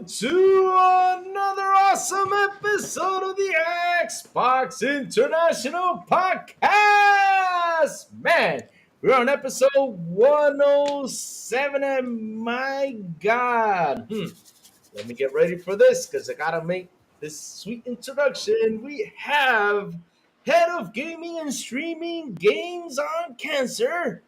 to another awesome episode of the Xbox International Podcast. Man, we're on episode 107, and my God, let me get ready for this because I gotta make this sweet introduction. We have head of gaming and streaming games on Cancer,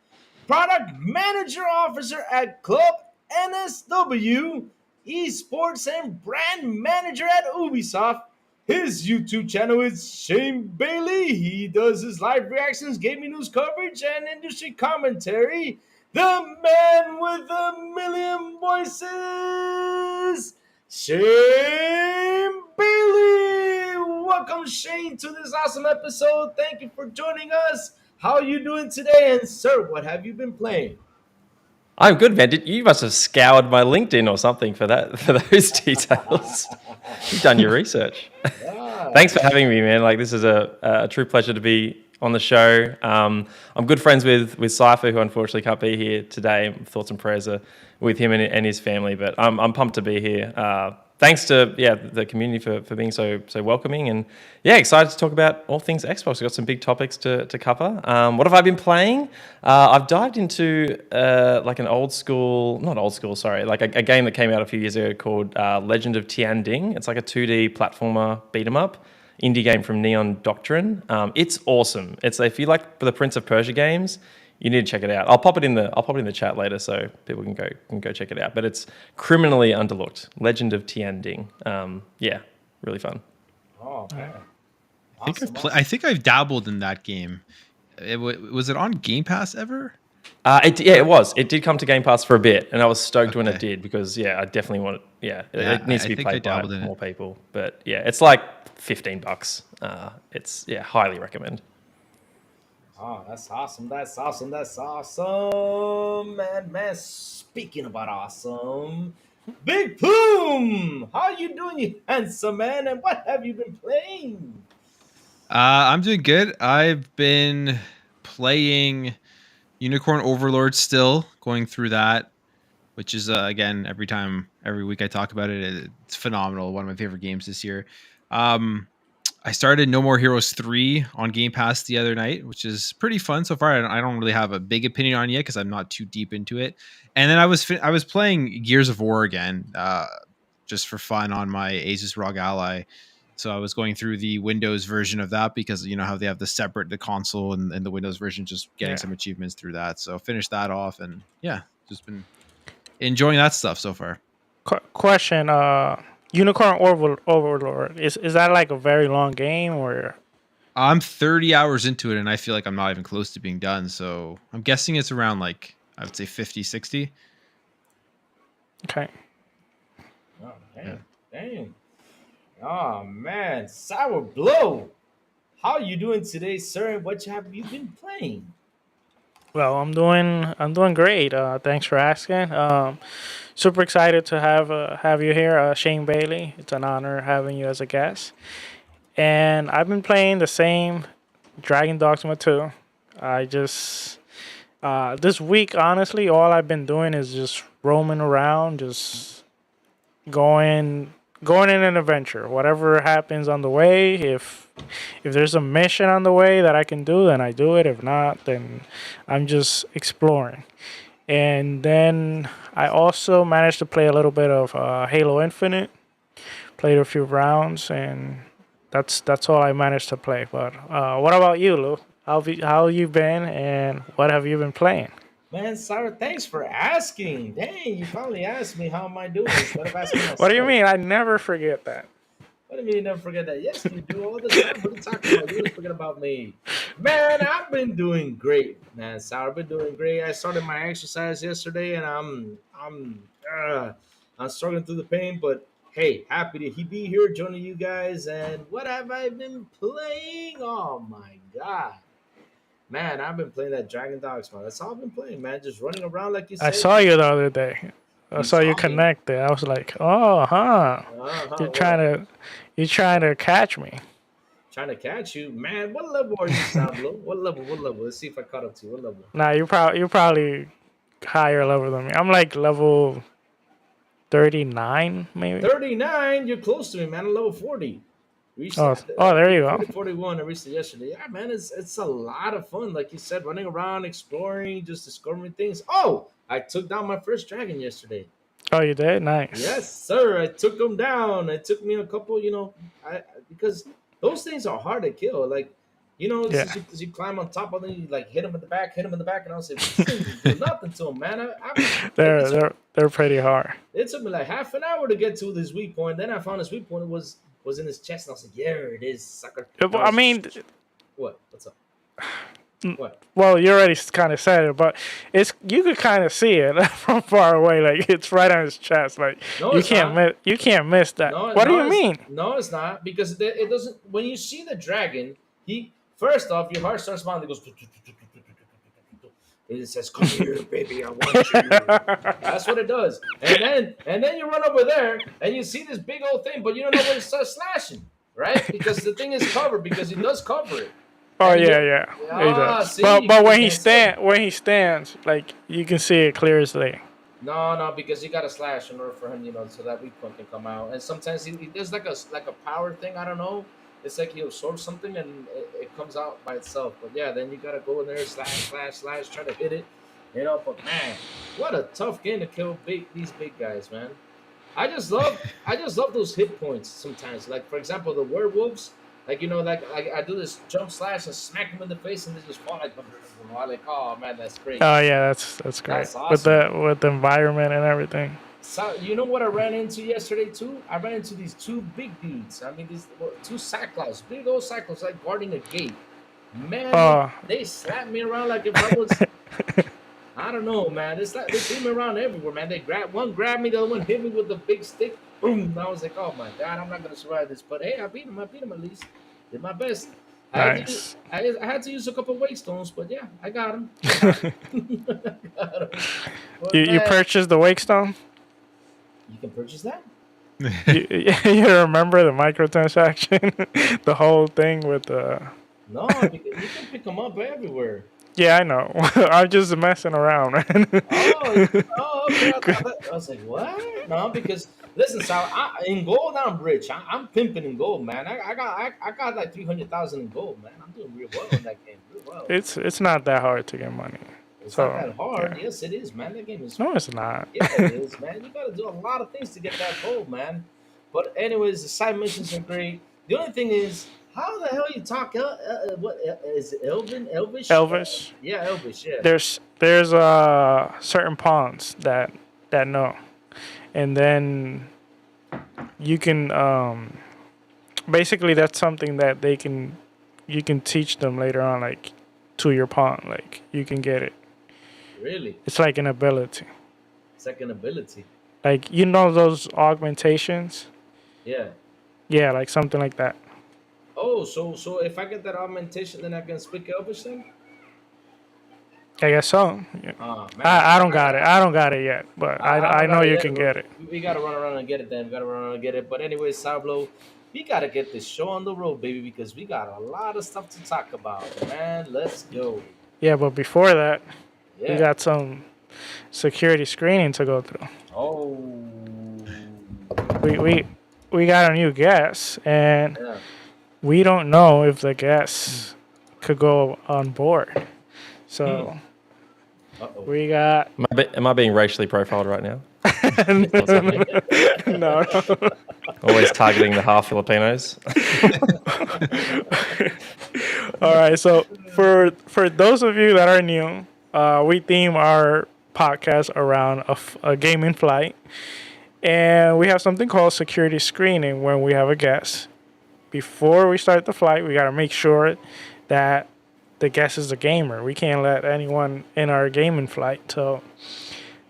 product manager officer at Club NSW, esports and brand manager at Ubisoft. His YouTube channel is Shane Bailey. He does his live reactions, gaming news coverage, and industry commentary. The man with a million voices, Shane Bailey. Welcome, Shane, to this awesome episode. Thank you for joining us. How are you doing today? And sir, what have you been playing? I'm good, man. You must have scoured my LinkedIn or something for those details. You've done your research. Ah, Thanks for having me, man. Like, this is a true pleasure to be on the show. I'm good friends with Cypher, who unfortunately can't be here today. Thoughts and prayers are with him and his family, but I'm pumped to be here. Thanks to the community for being so welcoming, and excited to talk about all things Xbox. We've got some big topics to cover. What have I been playing? I've dived into like an like a game that came out a few years ago called Legend of Tianding. It's like a 2D platformer beat 'em up indie game from Neon Doctrine. It's awesome. It's, if you like the Prince of Persia games, you need to check it out. I'll pop it in the chat later so people can go check it out. But it's criminally underlooked. Legend of Tianding. Really fun. oh man. I think I've dabbled in that game. Was it on Game Pass ever? It was. It did come to Game Pass for a bit, and I was stoked when it did because I definitely want it. It needs to be played by more people. But it's like $15. It's highly recommend. Oh, that's awesome. That's awesome. That's awesome. Man, speaking about awesome, Big Plume, how you doing, you handsome man? And what have you been playing? I'm doing good. I've been playing Unicorn Overlord still, going through that, which is again every week I talk about it. It's phenomenal. One of my favorite games this year. I started No More Heroes 3 on Game Pass the other night, which is pretty fun so far. I don't really have a big opinion on it yet because I'm not too deep into it. And then I was playing Gears of War again, just for fun on my Asus ROG Ally. So I was going through the Windows version of that because you know how they have the console and the Windows version, just getting some achievements through that. So finished that off and just been enjoying that stuff so far. Question, Unicorn Overlord, is that like a very long game or? I'm 30 hours into it and I feel like I'm not even close to being done. So I'm guessing it's around like, I would say 50, 60. Okay. Oh, dang. Oh, man. Sourblow, how are you doing today, sir? And what have you been playing? Well, I'm doing great. Thanks for asking. Super excited to have you here, Shane Bailey. It's an honor having you as a guest. And I've been playing the same Dragon Dogma 2. I just this week, honestly, all I've been doing is just roaming around, just going in an adventure. Whatever happens on the way, if there's a mission on the way that I can do, then I do it. If not, then I'm just exploring. And then I also managed to play a little bit of Halo Infinite. Played a few rounds, and that's all I managed to play. But what about you, Lou? How you been, and what have you been playing? Man, Sarah, thanks for asking. Dang, you finally asked me how am I doing instead of asking myself. What do you mean? I never forget that. What do you mean you never forget that? Yes, you do all the time. What are you talking about? You don't forget about me. Man, I've been doing great, man. Sarah, I've been doing great. I started my exercise yesterday, and I'm struggling through the pain, but hey, happy to be here joining you guys. And what have I been playing? Oh my God. Man, I've been playing that Dragon Dogs, man. That's all I've been playing, man. Just running around like you said. I saw you the other day. I saw you connected. I was like, oh, huh. You're trying to catch me. Trying to catch you? Man, what level are you, Sourblow? What level? Let's see if I caught up to you. What level? Nah, you're probably higher level than me. I'm like level 39, maybe. 39. You're close to me, man. I'm level 40. Reached Oh, there you go. 41. I reached it yesterday. Yeah, man, it's a lot of fun. Like you said, running around, exploring, just discovering things. Oh, I took down my first dragon yesterday. Oh, you did? Nice. Yes, sir. I took them down. It took me a couple, because those things are hard to kill. Like, Yeah. as you climb on top of them, you like hit them in the back, and I was like, this thing didn't do nothing to them, man. Like, They're pretty hard. it took me like half an hour to get to this weak point. Then I found this weak point. It was in his chest, and I was like, yeah, it is, sucker. I mean, What? What's up? What? well, you already kind of said it, but you could kind of see it from far away. Like it's right on his chest. Like No, you it's can't not. you can't miss that. No, What do no, you mean? No, it's not because it doesn't. When you see the dragon, he first off your heart starts pounding. It goes. It says, "Come here, baby, I want you." That's what it does. And then you run over there and you see this big old thing, but you don't know when it starts slashing, right? Because the thing is covered because it does cover it. Oh And yeah. He does. see, But when you can't see it. he stands, like you can see it clear as day. No, because you got to slash in order for him, so that weak point can come out. And sometimes he does like a power thing. I don't know. It's like he absorbs something and it comes out by itself. But yeah, then you gotta go in there, slash, try to hit it. But man, what a tough game to kill these big guys, man. I just love those hit points sometimes. Like for example, the werewolves. Like I do this jump slash and smack them in the face and they just fall like oh man, that's great. Oh yeah, that's great. That's awesome. With the environment and everything. So you know what I ran into yesterday too? I ran into these two big dudes. I mean, these two cyclops, big old cyclops, like guarding a gate. Man, Oh. they slapped me around like if I was. I don't know, man. They threw me around everywhere, man. One grabbed me, the other one hit me with the big stick. Boom! And I was like, oh my god, I'm not gonna survive this. But hey, I beat him at least. Did my best. Nice. I had to use a couple weight stones, but yeah, I got him. You purchased the wake stone? You can purchase that? You remember the microtransaction? The whole thing with the... No, because you can pick them up everywhere. Yeah, I know. I'm just messing around, man. Oh, okay. I was like, what? No, because listen, Sal, in gold I'm rich. I'm pimping in gold, man. I got like 300,000 in gold, man. I'm doing real well in that game, real well. It's not that hard to get money. It's not that hard. Yeah. Yes, it is, man. That game is. No, it's not. Yeah, it is, man. You got to do a lot of things to get that gold, man. But anyways, the side missions are great. The only thing is, how the hell you talk? What is it? Elvish? Elvish. Yeah, Elvish. Yeah. There's certain pawns that know, and then you can basically that's something that you can teach them later on, like to your pawn, like you can get it. Really? It's like an ability. It's like an ability. Like those augmentations. Yeah. Yeah, like something like that. Oh, so if I get that augmentation, then I can speak Elvish then? I guess so. Yeah. Man, I don't got it. I don't got it yet, but I know you can get it. We gotta run around and get it then. We gotta run around and get it. But anyway, Sourblow, we gotta get this show on the road, baby, because we got a lot of stuff to talk about. Man, let's go. Yeah, but before that, Yeah. we got some security screening to go through. Oh. We got a new guest, and Yeah. we don't know if the guest could go on board. So we got Am I being racially profiled right now? no. Always targeting the half Filipinos. All right. So for those of you that are new, we theme our podcast around a game in flight, and we have something called security screening when we have a guest. Before we start the flight, we got to make sure that the guest is a gamer. We can't let anyone in our gaming flight. So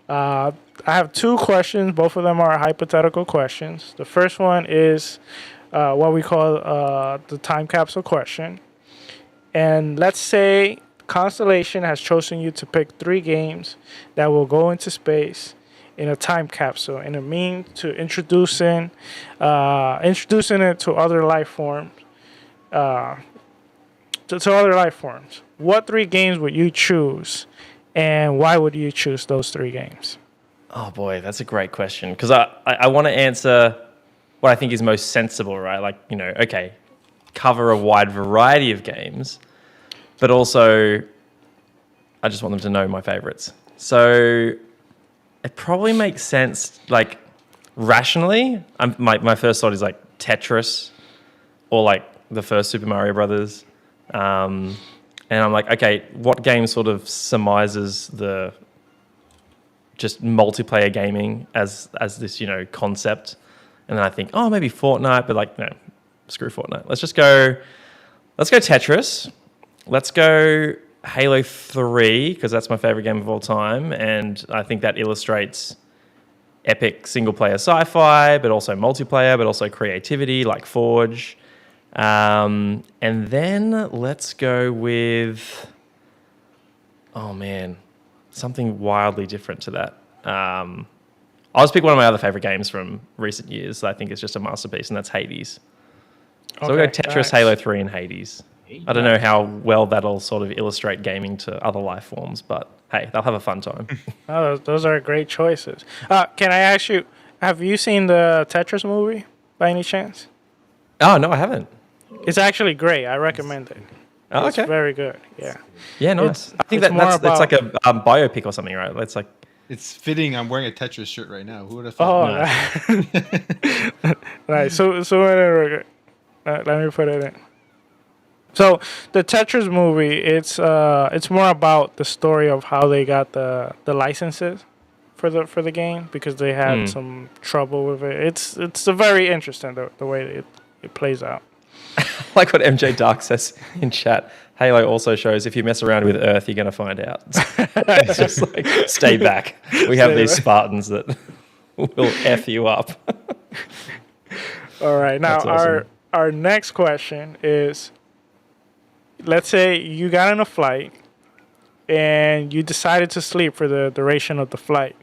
I have two questions. Both of them are hypothetical questions. The first one is what we call the time capsule question. And let's say Constellation has chosen you to pick 3 games that will go into space in a time capsule, in a means to introducing it to other life forms. To other life forms. What 3 games would you choose, and why would you choose those 3 games? Oh boy, that's a great question because I want to answer what I think is most sensible, right? Like, okay, cover a wide variety of games, but also I just want them to know my favorites. So it probably makes sense, like rationally. My first thought is like Tetris or like the first Super Mario Brothers. And I'm like, okay, what game sort of surmises the just multiplayer gaming as this, concept? And then I think, oh, maybe Fortnite, but like, no, screw Fortnite. Let's go Tetris. Let's go Halo 3, because that's my favorite game of all time. And I think that illustrates epic single-player sci-fi, but also multiplayer, but also creativity like Forge. And then let's go with, oh man, something wildly different to that. I'll just pick one of my other favorite games from recent years that I think is just a masterpiece, and that's Hades. So we'll go Tetris, nice. Halo 3, and Hades. I don't know how well that'll sort of illustrate gaming to other life forms, but hey, they'll have a fun time. Oh, those are great choices. Can I ask you, have you seen the Tetris movie by any chance? Oh, no, I haven't. It's actually great. I recommend it. Oh, okay. It's very good. Yeah. Yeah, nice. I think that's like a biopic or something, right? It's like. It's fitting. I'm wearing a Tetris shirt right now. Who would have thought? Oh, nice. So let me put it in. So the Tetris movie, it's more about the story of how they got the licenses for the game because they had some trouble with it. It's a very interesting the way it plays out. Like what MJ Dark says in chat. Halo also shows if you mess around with Earth, you're going to find out. It's just like, stay back. We have these Spartans that will F you up. All right. Now, awesome. our next question is, let's say you got on a flight and you decided to sleep for the duration of the flight.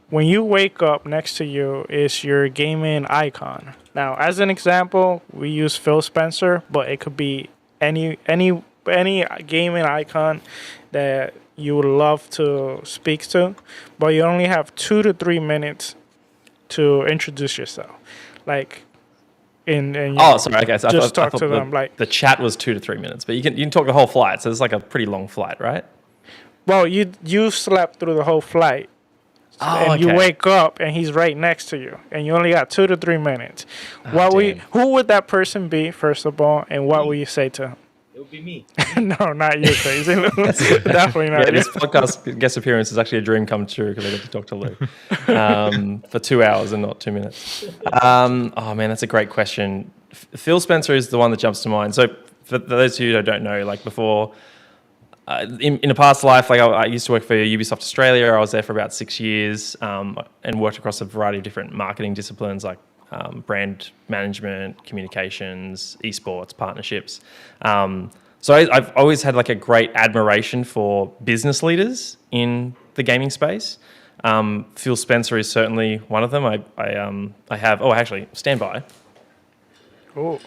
When you wake up, next to you is your gaming icon. Now, as an example, we use Phil Spencer, but it could be any gaming icon that you would love to speak to, but you only have 2 to 3 minutes to introduce yourself. Like, sorry. Okay, so just I talk to them. Like the chat was 2 to 3 minutes, but you can talk the whole flight. So it's like a pretty long flight, right? Well, you slept through the whole flight. And you wake up and he's right next to you, and you only got 2 to 3 minutes. Who would that person be, first of all, and what will you say to him? It would be me. No, not you, Crazy Lou. Definitely not. Yeah, this podcast guest appearance is actually a dream come true because I get to talk to Lou for 2 hours and not 2 minutes. Oh man, that's a great question. Phil Spencer is the one that jumps to mind. So for those of you who don't know, like before. In a past life, like I used to work for Ubisoft Australia. I was there for about 6 years and worked across a variety of different marketing disciplines like brand management, communications, esports, partnerships. So I've always had like a great admiration for business leaders in the gaming space. Phil Spencer is certainly one of them. I have. Oh, actually, stand by. Oh.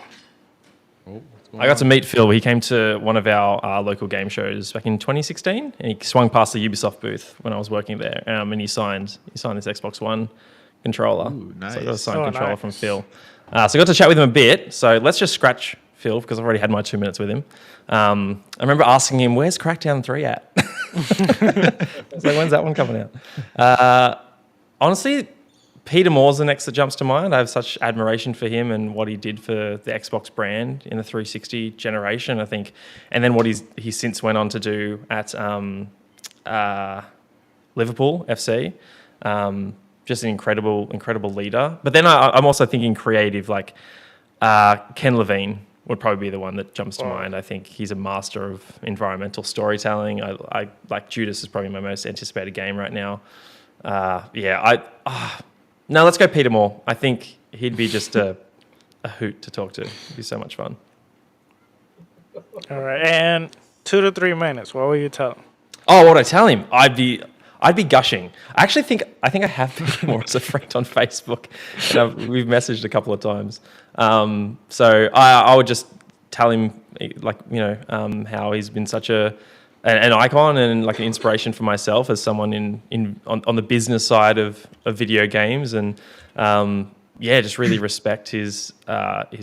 I got to meet Phil. He came to one of our local game shows back in 2016, and he swung past the Ubisoft booth when I was working there, and he signed this Xbox One controller. Ooh, nice. So I got a signed controller from Phil. So I got to chat with him a bit. So let's just scratch Phil because I've already had my 2 minutes with him. I remember asking him, "Where's Crackdown 3 at?" I was like, "When's that one coming out?" Honestly, Peter Moore's the next that jumps to mind. I have such admiration for him and what he did for the Xbox brand in the 360 generation, I think. And then what he since went on to do at Liverpool FC. Just an incredible leader. But then I'm also thinking creative, like Ken Levine would probably be the one that jumps to mind. I think he's a master of environmental storytelling. I like Judas is probably my most anticipated game right now. No, let's go Peter Moore. I think he'd be just a hoot to talk to. It'd be so much fun. All right, and 2 to 3 minutes. What will you tell him? Oh, what would I tell him? I'd be gushing. I actually think I have Peter Moore as a friend on Facebook, and we've messaged a couple of times. So I would just tell him how he's been such a an icon and like an inspiration for myself as someone on the business side of video games, and just really respect his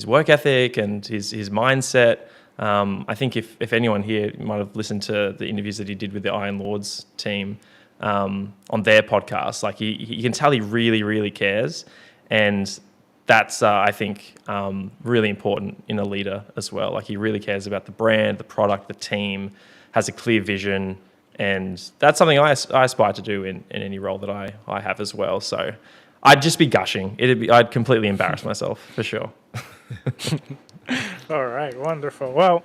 work ethic and his mindset. I think if anyone here might have listened to the interviews that he did with the Iron Lords team on their podcast, like you can tell he really, really cares, and that's I think really important in a leader as well. Like he really cares about the brand, the product, the team, has a clear vision, and that's something I aspire to do in any role that I have as well. So I'd just be gushing. I'd completely embarrass myself for sure. All right, wonderful. Well,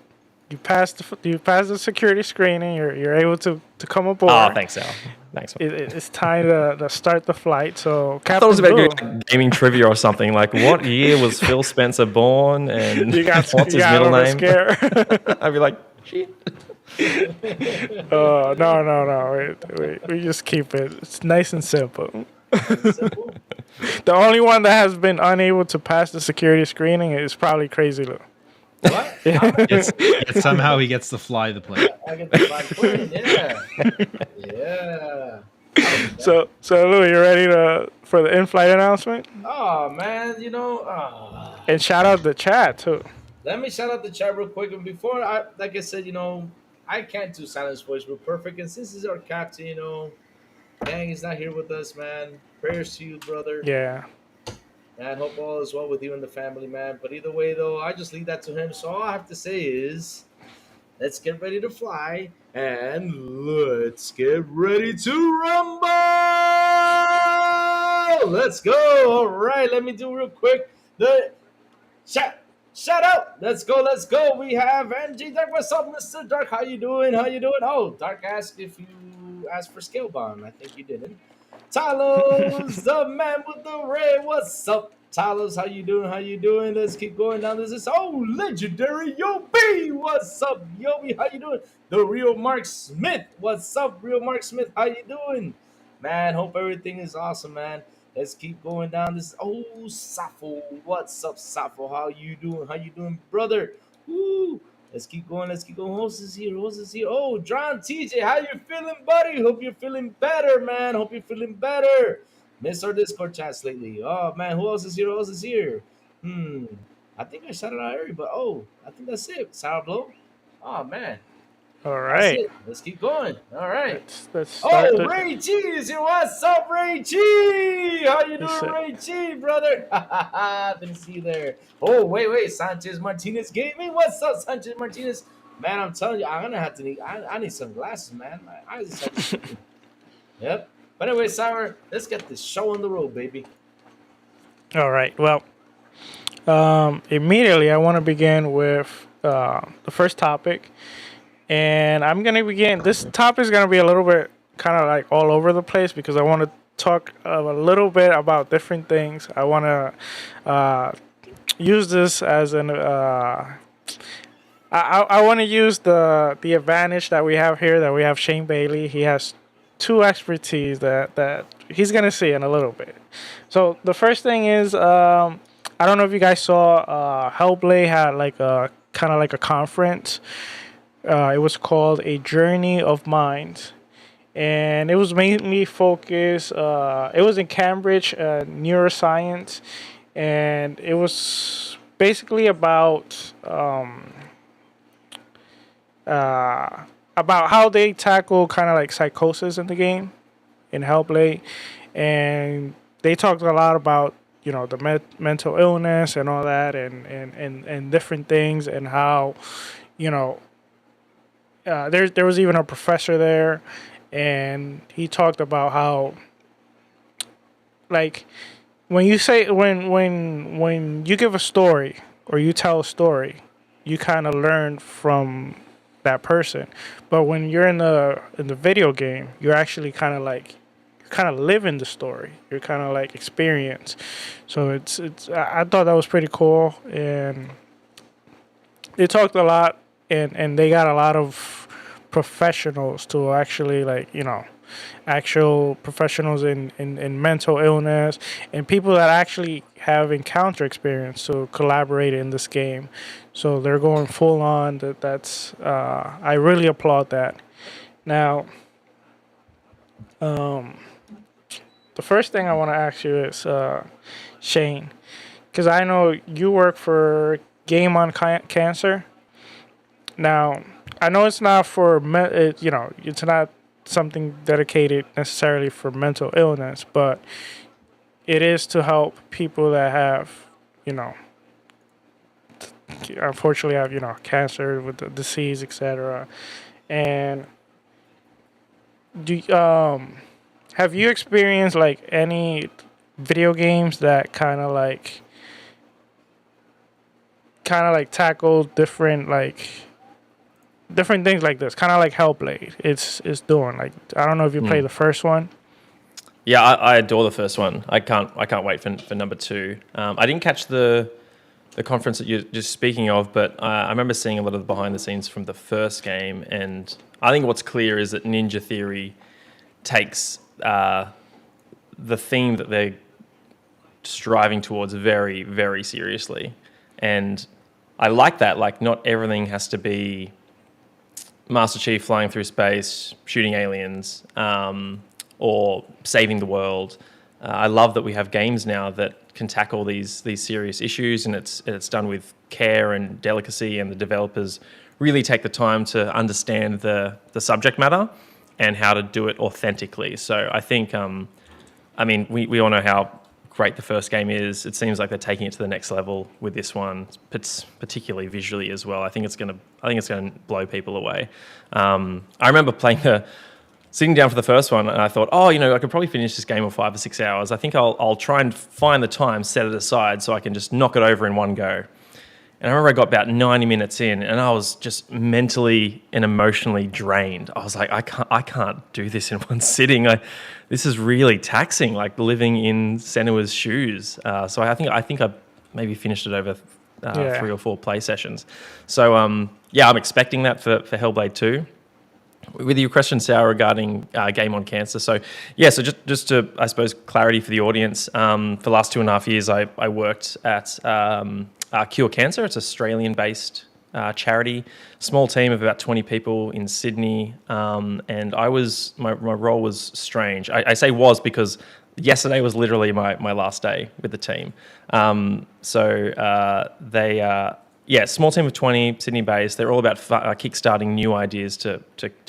you passed the security screening. You're able to come aboard. Oh, thanks, Al. Thanks. It's time to start the flight. So, I thought it was about Blue, doing gaming trivia or something. Like, what year was Phil Spencer born, and what's his middle name? I'd be like, shit. No. We just keep it. It's nice and simple. The only one that has been unable to pass the security screening is probably Crazy Lou. What? Yet somehow he gets to fly the plane. I get the fly plane, yeah. So Lou, you ready for the in-flight announcement? Oh man, And shout out the chat too. let me shout out the chat real quick. And before like I said, I can't do silence voice real perfect. And since he's our captain, dang, he's not here with us, man. Prayers to you, brother. Yeah. And hope all is well with you and the family, man. But either way, though, I just leave that to him. So all I have to say is, let's get ready to fly and let's get ready to rumble. Let's go. All right, let me do real quick the shout out. Let's go. We have NG Dark. What's up, Mr. Dark? How you doing? Oh, Dark asked if you asked for scale bond. I think you didn't. Talos, the man with the red. What's up, Talos? How you doing? Let's keep going down. This is legendary Yobi. What's up, Yobi? How you doing? The real Mark Smith. What's up, real Mark Smith? How you doing? Man, hope everything is awesome, man. Let's keep going down. This is Safo. What's up, Safo? How you doing, brother? Woo. Let's keep going. Host is here. Oh, John TJ, how you feeling, buddy? Hope you're feeling better, man. Miss our Discord chats lately. Oh, man, who else is here? I think I shouted out everybody. I think that's it. Sourblow. Oh, man. All right. Let's keep going. All right. Let's start. Ray G is here. What's up, Ray G? How you doing, Ray G, brother? Didn't see you there. Oh, wait. Sanchez Martinez Gaming. What's up, Sanchez Martinez? Man, I'm telling you, I'm gonna have to need. I need some glasses, man. My eyes are starting. Yep. But anyway, Sour, let's get this show on the road, baby. All right. Well, immediately I want to begin with the first topic. And I'm going to begin. This topic is going to be a little bit kind of like all over the place because I want to talk a little bit about different things. I want to use this as an. I want to use the advantage that we have here, that we have Shane Bailey. He has two expertise that he's going to see in a little bit. So the first thing is, I don't know if you guys saw Hellblade had like a kind of like a conference. It was called A Journey of Minds, and it was mainly focused. It was in Cambridge, neuroscience, and it was basically about how they tackle kind of like psychosis in the game, in Hellblade, and they talked a lot about the mental illness and all that, and different things, and how there was even a professor there, and he talked about how, like, when you say when you give a story or you tell a story, you kind of learn from that person, but when you're in the video game, you're actually kind of living the story. You're kind of like experience. So it's I thought that was pretty cool, and they talked a lot. And they got a lot of professionals to actually, actual professionals in mental illness, and people that actually have encounter experience to collaborate in this game. So they're going full on. That's I really applaud that. Now, um, the first thing I want to ask you is, Shane, because I know you work for Game on Cancer. Now, I know it's not for it's not something dedicated necessarily for mental illness, but it is to help people that have, you know, unfortunately have cancer with the disease, etc. And do have you experienced like any video games that kind of like tackle different things like this, kind of like Hellblade. It's doing like I don't know if you played the first one. Yeah, I adore the first one. I can't wait for number 2. I didn't catch the conference that you're just speaking of, but I remember seeing a lot of the behind the scenes from the first game, and I think what's clear is that Ninja Theory takes the theme that they're striving towards very, very seriously. And I like that. Like, not everything has to be Master Chief flying through space, shooting aliens, or saving the world. I love that we have games now that can tackle these serious issues, and it's done with care and delicacy, and the developers really take the time to understand the subject matter and how to do it authentically. So I think, we all know how great the first game is. It seems like they're taking it to the next level with this one, particularly visually as well. I think it's gonna blow people away. I remember sitting down for the first one, and I thought, I could probably finish this game in 5 or 6 hours. I think I'll try and find the time, set it aside, so I can just knock it over in one go. And I remember I got about 90 minutes in, and I was just mentally and emotionally drained. I was like, I can't do this in one sitting. This is really taxing, like living in Senua's shoes. So I think I maybe finished it over 3 or 4 play sessions. So I'm expecting that for Hellblade 2. With your question, Sarah, regarding Game on Cancer. So just to, I suppose, clarity for the audience, for the last 2.5 years, I worked at Cure Cancer. It's an Australian-based charity, small team of about 20 people in Sydney. And my role was strange. I say was because yesterday was literally my last day with the team. Small team of 20, Sydney-based. They're all about kickstarting new ideas to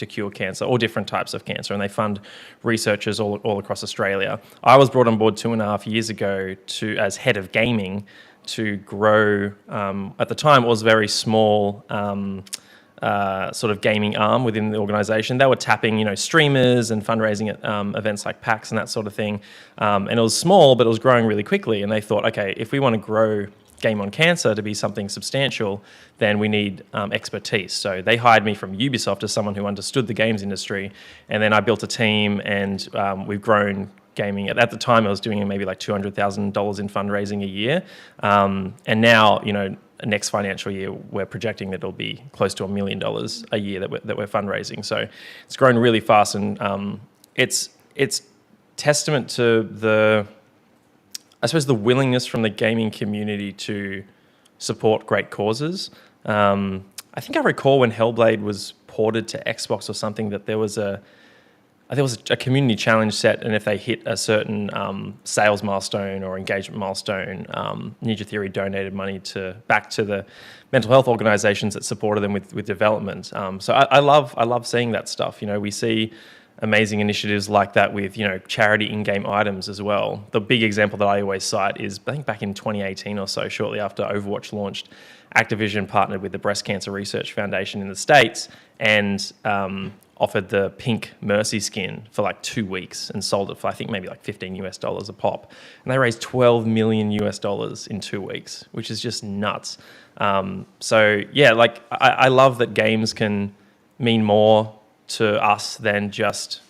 cure cancer, or different types of cancer, and they fund researchers all across Australia. I was brought on board 2.5 years ago as head of gaming to grow. At the time, it was a very small sort of gaming arm within the organisation. They were tapping, streamers and fundraising at events like PAX and that sort of thing. And it was small, but it was growing really quickly. And they thought, okay, if we want to grow Game on Cancer to be something substantial, then we need expertise. So they hired me from Ubisoft as someone who understood the games industry, and then I built a team, and we've grown gaming. At the time, I was doing maybe like $200,000 in fundraising a year, and now, next financial year, we're projecting that it'll be close to $1 million a year that we're fundraising. So it's grown really fast, and it's testament to the willingness from the gaming community to support great causes. I think I recall when Hellblade was ported to Xbox or something that there was a community challenge set, and if they hit a certain sales milestone or engagement milestone, Ninja Theory donated money back to the mental health organizations that supported them with development. So I love seeing that stuff. We see amazing initiatives like that with charity in-game items as well. The big example that I always cite is, I think back in 2018 or so, shortly after Overwatch launched, Activision partnered with the Breast Cancer Research Foundation in the States and offered the pink Mercy skin for like 2 weeks and sold it for, I think, maybe like $15 a pop. And they raised $12 million in 2 weeks, which is just nuts. I love that games can mean more to us than just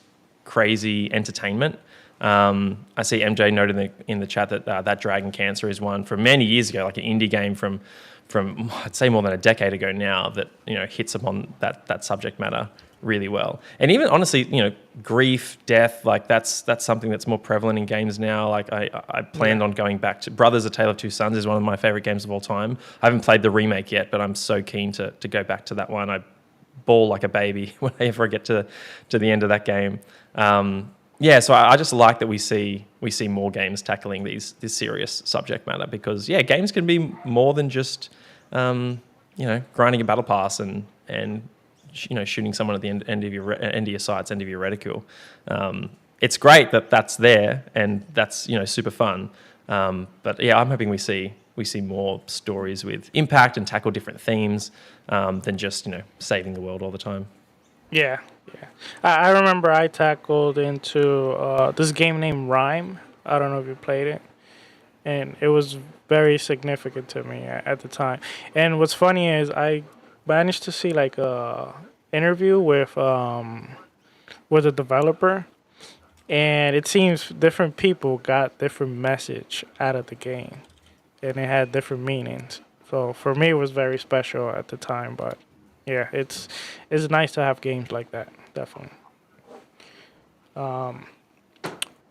crazy entertainment. I see MJ noted in the chat that Dragon Cancer is one from many years ago, like an indie game from I'd say more than a decade ago now, that hits upon that subject matter really well. And even honestly, grief, death, like that's something that's more prevalent in games now. Like I planned on going back to Brothers: A Tale of Two Sons is one of my favorite games of all time. I haven't played the remake yet, but I'm so keen to go back to that one. I bawl like a baby whenever I get to the end of that game. Yeah, so I just like that we see more games tackling this serious subject matter, because games can be more than just grinding a battle pass and shooting someone at the end of your sights, end of your reticle. It's great that that's there and that's super fun. But yeah, I'm hoping we see more stories with impact and tackle different themes than just saving the world all the time. Yeah, yeah. I remember I tackled into this game named Rhyme. I don't know if you played it, and it was very significant to me at the time. And what's funny is I managed to see like a interview with a developer, and it seems different people got different message out of the game, and it had different meanings. So for me, it was very special at the time. But yeah, it's nice to have games like that. Definitely.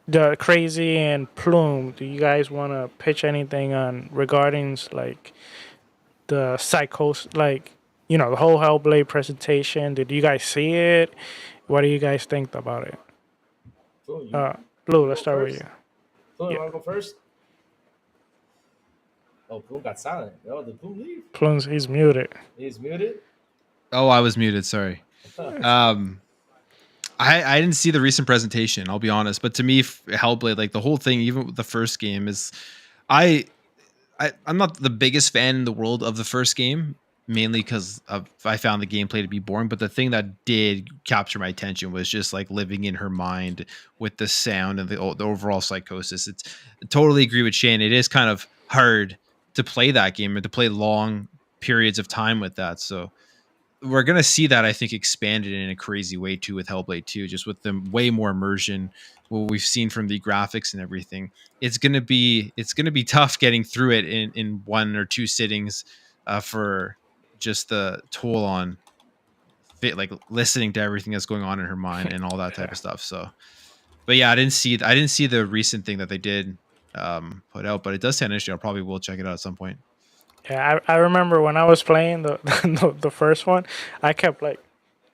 The Crazy and Plume. Do you guys want to pitch anything on regarding like the psychos, like the whole Hellblade presentation? Did you guys see it? What do you guys think about it? Cool. Blue, You let's go start with first. you. Cool, you Yeah, want to go first? Oh, Plume got silent. Oh, did Plume leave? Plume's he's muted. He's muted. Oh, I was muted. Sorry. Um, I didn't see the recent presentation. I'll be honest, but to me, Hellblade, like the whole thing, even with the first game, is I I'm not the biggest fan in the world of the first game, mainly because I found the gameplay to be boring. But the thing that did capture my attention was just like living in her mind with the sound and the overall psychosis. It's I totally agree with Shane. It is kind of hard to play that game and to play long periods of time with that. So we're gonna see that, I think, expanded in a crazy way too with Hellblade 2, just with the way more immersion, what we've seen from the graphics and everything. It's gonna be tough getting through it in one or two sittings, for just the toll on fit, like listening to everything that's going on in her mind and all that type Yeah, of stuff. So, but yeah, I didn't see the recent thing that they did put out, but it does sound interesting. I probably will check it out at some point. yeah. I remember when I was playing the the first one, I kept like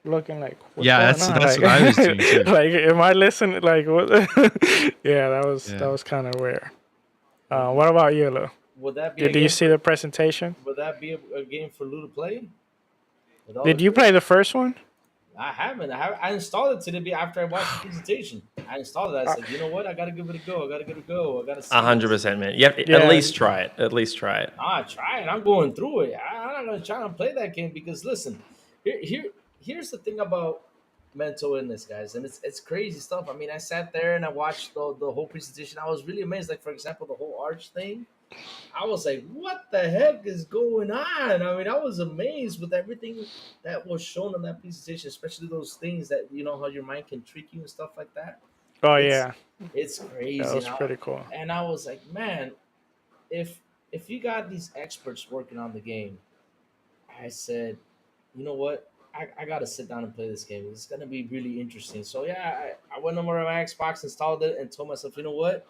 looking like what's Yeah, going on, that's like what I was doing too. like am I listening, like what? Yeah, that Yeah. was kind of weird. Would, What about you, Lou? would that be a Did you game see for? the presentation? Would that be a game for Lou to play with all the Did you crew? play the first one? I haven't. I installed it today after I watched the presentation. I installed it. I Uh, said, you know what? I gotta give it a go. I gotta give it a go. I gotta see this. 100%, man. You have to at yeah, least try it. At least try it. Try it. I'm going through it. I'm not gonna try and play that game because listen, here's the thing about mental illness, guys, and it's crazy stuff. I mean, I sat there and I watched the whole presentation. I was really amazed. Like for example, the whole arch thing. I was like, what the heck is going on? I mean, I was amazed with everything that was shown on that presentation, especially those things that how your mind can trick you and stuff like that. oh It's yeah, it's that crazy. was pretty cool. And I was like, man, if you got these experts working on the game, I said, you know what? I gotta sit down and play this game. It's gonna be really interesting. So yeah, I went over to my Xbox, installed it, and told myself, you know what?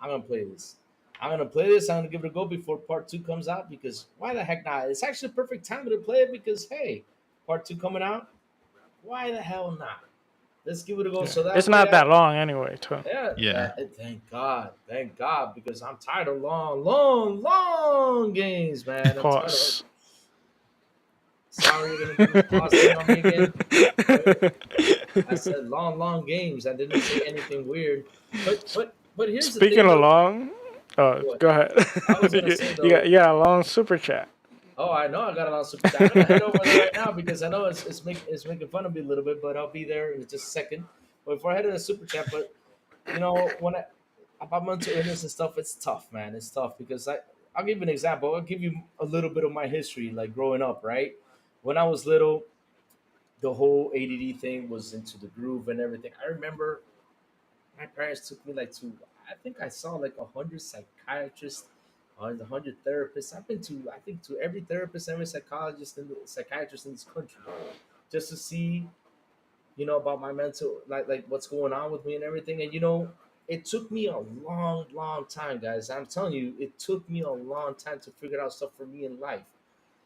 I'm gonna play this. I'm gonna play this. I'm gonna give it a go before part two comes out because why the heck not? It's actually a perfect time to play it because hey, part two coming out. Why the hell not? Let's give it a go. Yeah, So it's that way, not that long anyway, too. yeah, Yeah. thank God, because I'm tired of long games, man. I'm tired of. Pause. Sorry, you're gonna do the pause thing on me again. I said long games. I didn't say anything weird. But here's the Speaking thing of though. long, What go ahead. I was gonna say though. You got a long super chat. Oh, I know I got it on super chat. I'm gonna head over there right now because I know it's making fun of me a little bit, but I'll be there in just a second. But before I head to the super chat, but when I about mental illness and stuff, it's tough, man. It's tough because I'll give you an example. I'll give you a little bit of my history, like growing up, right? When I was little, the whole ADD thing was into the groove and everything. I remember my parents took me like to I think I saw like 100 psychiatrists, 100 therapists. I've been to I think to every therapist, every psychologist and psychiatrist in this country, just to see about my mental like what's going on with me and everything. And it took me a long time, guys. I'm telling you, it took me a long time to figure out stuff for me in life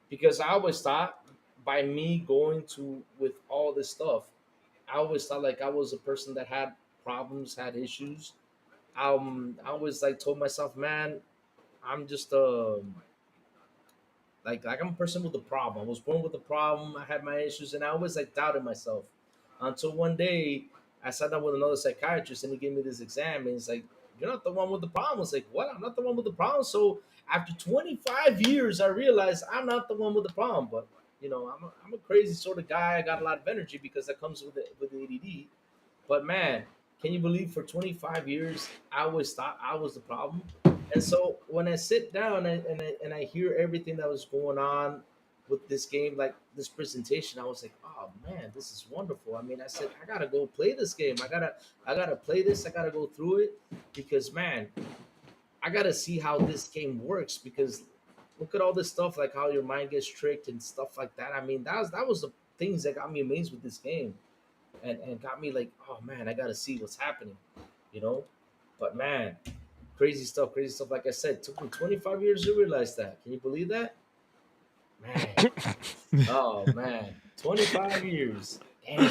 because I always thought by me going to with all this stuff, I always thought like I was a person that had problems, had issues. I always like told myself, man, I'm just like I'm a person with a problem. I was born with a problem. I had my issues, and I always like doubted myself until one day I sat down with another psychiatrist, and he gave me this exam, and he's like, "You're not the one with the problem." I was like, "What? I'm not the one with the problem." So after 25 years, I realized I'm not the one with the problem. But I'm a crazy sort of guy. I got a lot of energy because that comes with the ADD. But man, can you believe for 25 years I always thought I was the problem? And so when I sit down and I hear everything that was going on with this game, like this presentation, I was like, oh man, this is wonderful. I mean, I said I gotta go play this game. I gotta play this. I gotta go through it because man, I gotta see how this game works because look at all this stuff like how your mind gets tricked and stuff like that. I mean, that was the things that got me amazed with this game and got me like, oh man, I gotta see what's happening, you know. But man, crazy stuff, crazy stuff. Like I said, took me 25 years to realize that. Can you believe that? Man, oh man, 25 years. Damn.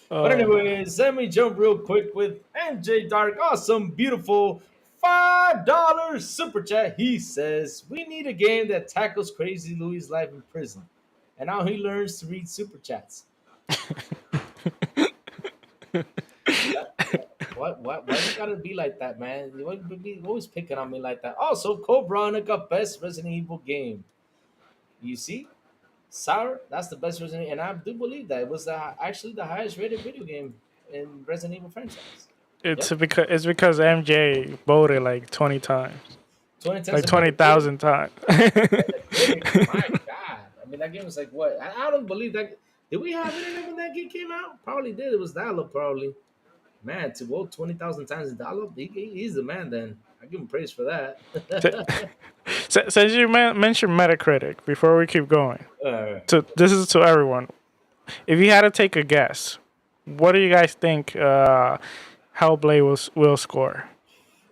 But Oh, anyways, let me jump real quick with NJ Dark. Awesome, beautiful $5 super chat. He says, we need a game that tackles Crazy Louis' life in prison and how he learns to read super chats. Why you gotta be like that, man? You be always picking on me like that. Also, Cobra got best Resident Evil game. You see, Sour, that's the best Resident Evil, and I do believe that it was actually the highest rated video game in Resident Evil franchise. Yep, it's because MJ voted like 20 times, 20 times like a better critic. 20,000 times. Critic, my God, I mean that game was like what? I don't believe that. Did we have internet when that game came out? Probably did. It was dial-up, probably. Man, to vote 20,000 times in dial-up, he's the man. Then I give him praise for that. Since you mentioned Metacritic, before we keep going, uh, this is to everyone. If you had to take a guess, what do you guys think Hellblade will score?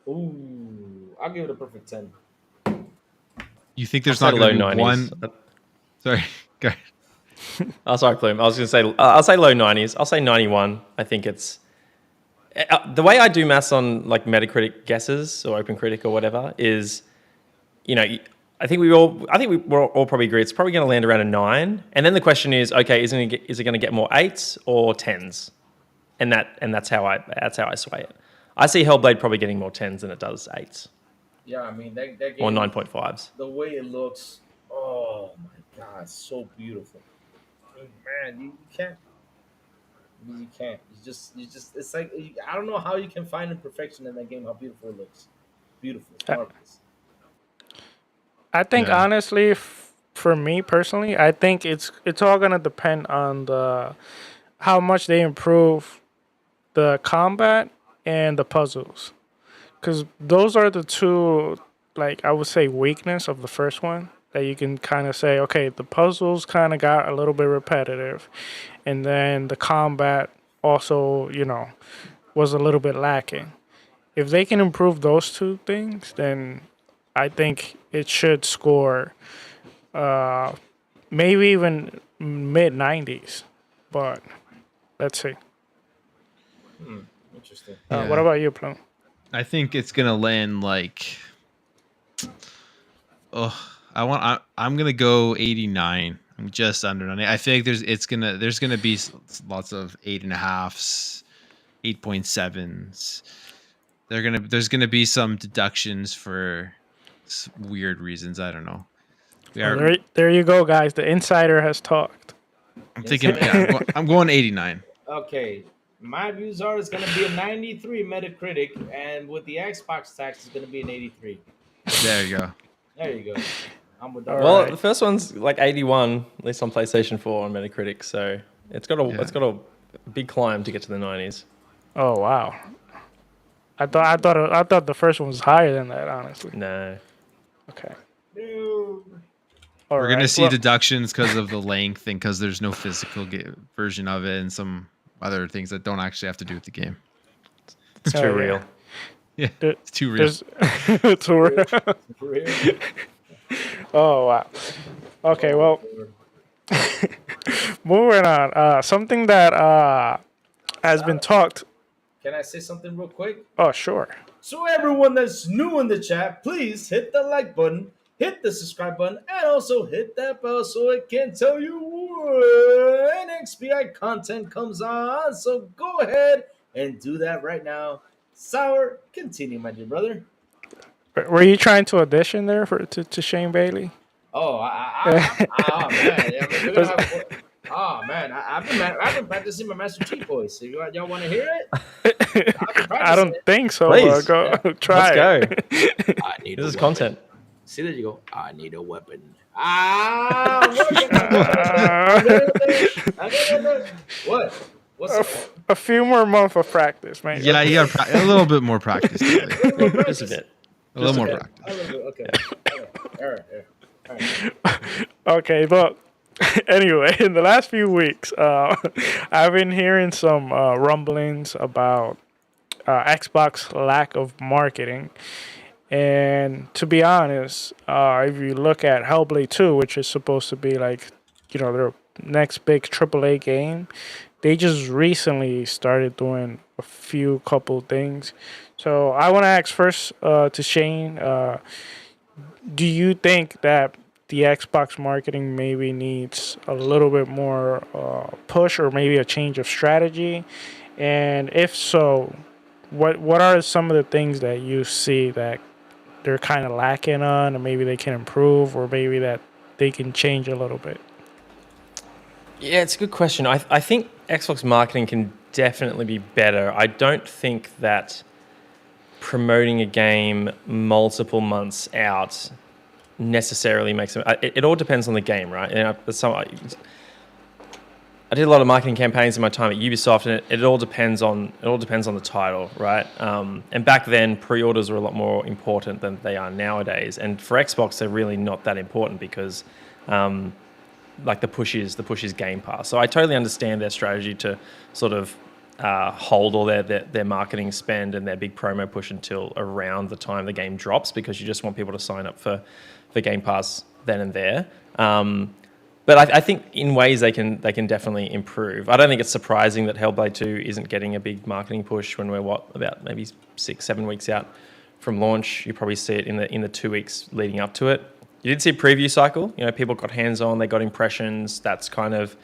ooh, I'll give it a perfect 10. You think I'll there's say not low going to be 90s. one? Sorry, go ahead. Oh, sorry, Plume. I was going to say, I'll say low 90s. I'll say 91. I think it's the way I do maths on like Metacritic guesses or OpenCritic or whatever is, I think we're all probably agree it's probably going to land around a 9. And then the question is, okay, is it going to get more 8s or 10s? And that's how I sway it. I see Hellblade probably getting more 10s than it does 8s Yeah, I mean that game or 9.5s. the way it looks, oh my God, so beautiful. I mean, man, you can't. You can't. You just. It's like I don't know how you can find imperfection in that game. How beautiful it looks. Beautiful, marvelous. I think Yeah. honestly, for me personally, I think it's all gonna depend on how much they improve the combat and the puzzles, because those are the two, like I would say, weakness of the first one. That you can kind of say, okay, the puzzles kind of got a little bit repetitive, and then the combat also, was a little bit lacking. If they can improve those two things, then I think it should score uh, maybe even mid 90s. But let's see. Interesting. Yeah. What about you, Plume? I think it's gonna land like, I'm gonna go 89. I'm just under 90. I think there's gonna be lots of 8.5s, 8.7s. There's gonna be some deductions for weird reasons. I don't know. There you go, guys. The insider has talked. I'm thinking. Yeah, I'm going 89. Okay, my views are it's gonna be a 93 Metacritic, and with the Xbox tax, it's gonna be an 83. There you go. There you go. I'm with All that. Well, right. the first one's like 81, at least on PlayStation 4 on Metacritic. So it's got a big climb to get to the 90s. Oh wow. I thought the first one was higher than that. Honestly. No. Okay. Dude. All We're gonna right, see well- deductions because of the length and because there's no physical version of it and some other things that don't actually have to do with the game. It's Oh, too yeah. real. Yeah, There- it's too real. It's real. For real? Oh wow. Okay, well, moving on. Something that has been talked. Can I say something real quick? Oh, sure. So everyone that's new in the chat, please hit the like button, hit the subscribe button, and also hit that bell so it can tell you when XPI content comes on. So go ahead and do that right now. Sour, continue, my dear brother. Were you trying to audition there to Shane Bailey? Oh, oh man, yeah, we're gonna have. Oh man, I've been practicing my Master Chief voice. So y'all want to hear it? I've been I practicing don't it. think so. Please. Go Yeah. try Let's it. go. I need This a is weapon. content. See, there you go. I need a weapon. I'm working on it. I'm getting there. What? What's up? A few more months of practice, man. Yeah, you got a little bit more practice. A little more Just a practice. bit. A little more Okay. practice. A little bit. Okay. All right. All right. Okay, but anyway, in the last few weeks, I've been hearing some rumblings about Xbox lack of marketing. And to be honest, if you look at Hellblade 2, which is supposed to be like, their next big AAA game, they just recently started doing a few couple things. So I want to ask first to Shane, do you think that the Xbox marketing maybe needs a little bit more push or maybe a change of strategy? And if so, what are some of the things that you see that they're kind of lacking on, and maybe they can improve, or maybe that they can change a little bit? Yeah, it's a good question. I think Xbox marketing can definitely be better. I don't think that promoting a game multiple months out necessarily makes it. It all depends on the game, right? I did a lot of marketing campaigns in my time at Ubisoft, and it all depends on the title, right? And back then, pre-orders were a lot more important than they are nowadays. And for Xbox, they're really not that important because, like the push is Game Pass. So I totally understand their strategy to sort of hold all their marketing spend and their big promo push until around the time the game drops, because you just want people to sign up for Game Pass then and there. But I think in ways they can definitely improve. I don't think it's surprising that Hellblade 2 isn't getting a big marketing push when we're about maybe 6-7 weeks out from launch. You probably see it in the 2 weeks leading up to it. You did see a preview cycle. People got hands on, they got impressions. That's kind of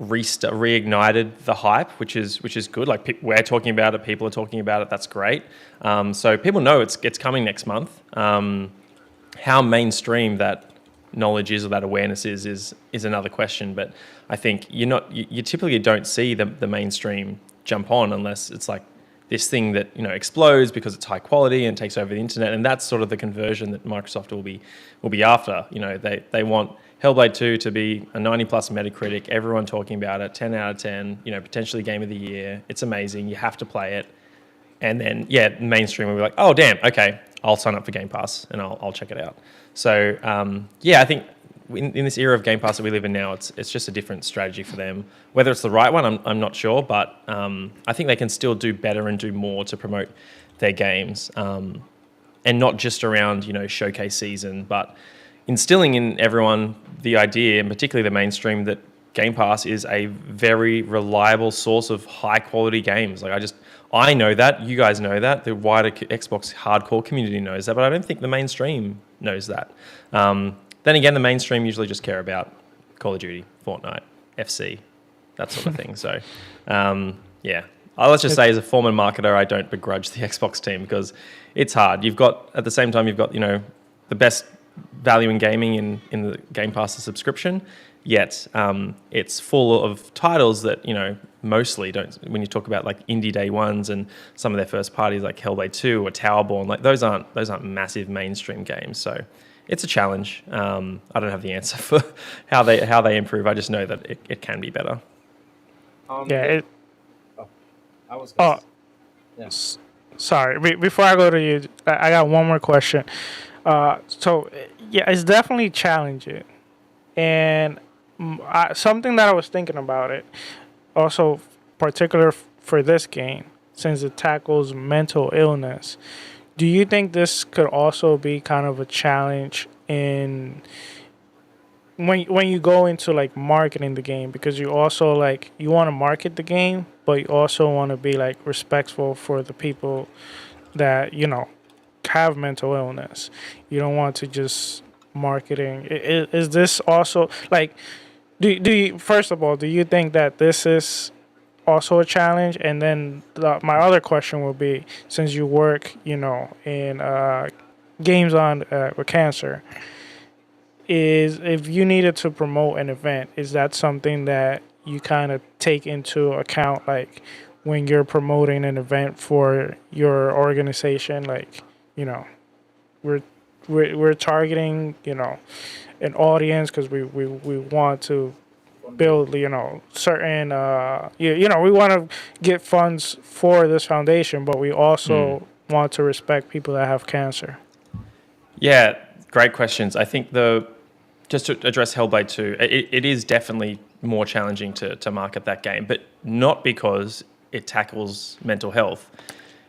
reignited the hype, which is good. Like we're talking about it, people are talking about it. That's great. So people know it's coming next month. How mainstream that knowledge is or that awareness is another question, but I think you typically don't see the mainstream jump on unless it's like this thing that explodes because it's high quality and takes over the internet, and that's sort of the conversion that Microsoft will be after. They want Hellblade 2 to be a 90 plus Metacritic, everyone talking about it, 10 out of 10, potentially game of the year. It's amazing, you have to play it. And then mainstream will be like, oh damn, okay, I'll sign up for Game Pass and I'll check it out. So I think in this era of Game Pass that we live in now, it's just a different strategy for them. Whether it's the right one, I'm not sure, but I think they can still do better and do more to promote their games, and not just around showcase season, but instilling in everyone the idea, and particularly the mainstream, that Game Pass is a very reliable source of high quality games. Like I know that, you guys know that, the wider Xbox hardcore community knows that, but I don't think the mainstream knows that. Then again, the mainstream usually just care about Call of Duty, Fortnite, FC, that sort of thing. So, let's just say as a former marketer, I don't begrudge the Xbox team because it's hard. At the same time, you've got the best value in gaming in the Game Pass subscription, yet it's full of titles that mostly don't. When you talk about like indie day ones and some of their first parties like Hellblade 2 or Towerborn, like those aren't massive mainstream games. So it's a challenge. I don't have the answer for how they improve. I just know that it can be better. I was. Sorry. Before I go to you, I got one more question. It's definitely challenging, and something that I was thinking about it, also particular for this game, since it tackles mental illness. Do you think this could also be kind of a challenge in when you go into like marketing the game, because you also like you want to market the game, but you also want to be like respectful for the people that have mental illness. You don't want to just marketing. Is this also like do you, first of all, do you think that this is also a challenge? And then my other question would be, since you work, in games on with cancer, is if you needed to promote an event, is that something that you kind of take into account, like when you're promoting an event for your organization? Like, you know, we're we're targeting, an audience because we want to build, certain, we want to get funds for this foundation, but we also want to respect people that have cancer. Yeah, great questions. I think just to address Hellblade 2, it is definitely more challenging to market that game, but not because it tackles mental health.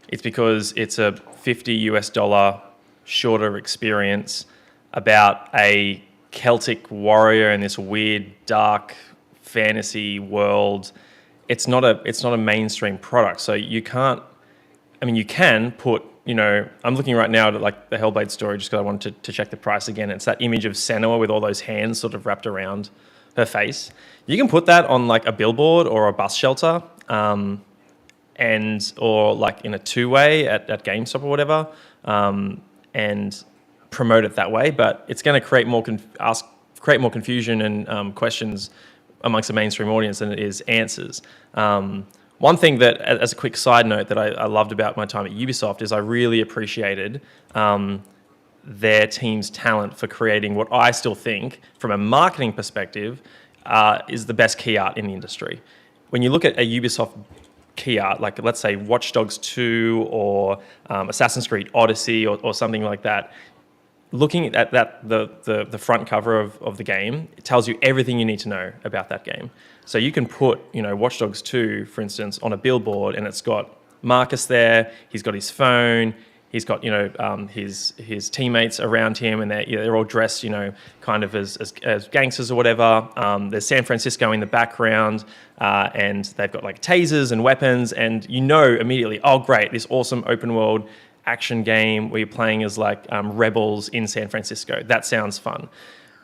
It's because it's a $50 shorter experience about a Celtic warrior in this weird, dark fantasy world. It's not a mainstream product, so you can't. I mean, you can put. I'm looking right now at like the Hellblade story just because I wanted to check the price again. It's that image of Senua with all those hands sort of wrapped around her face. You can put that on like a billboard or a bus shelter, or like in a two-way at GameStop or whatever, and promote it that way. But it's going to create more confusion and questions amongst the mainstream audience than it is answers. One thing that, as a quick side note, that I loved about my time at Ubisoft is I really appreciated their team's talent for creating what I still think, from a marketing perspective, is the best key art in the industry. When you look at a Ubisoft key art, like let's say Watch Dogs 2 or Assassin's Creed Odyssey or something like that, looking at the front cover of the game, it tells you everything you need to know about that game. So you can put, Watch Dogs 2, for instance, on a billboard, and it's got Marcus there. He's got his phone. He's got, his teammates around him, and they're all dressed, kind of as gangsters or whatever. There's San Francisco in the background, and they've got like tasers and weapons, and immediately, oh great, this awesome open world action game where you're playing as like rebels in San Francisco. That sounds fun.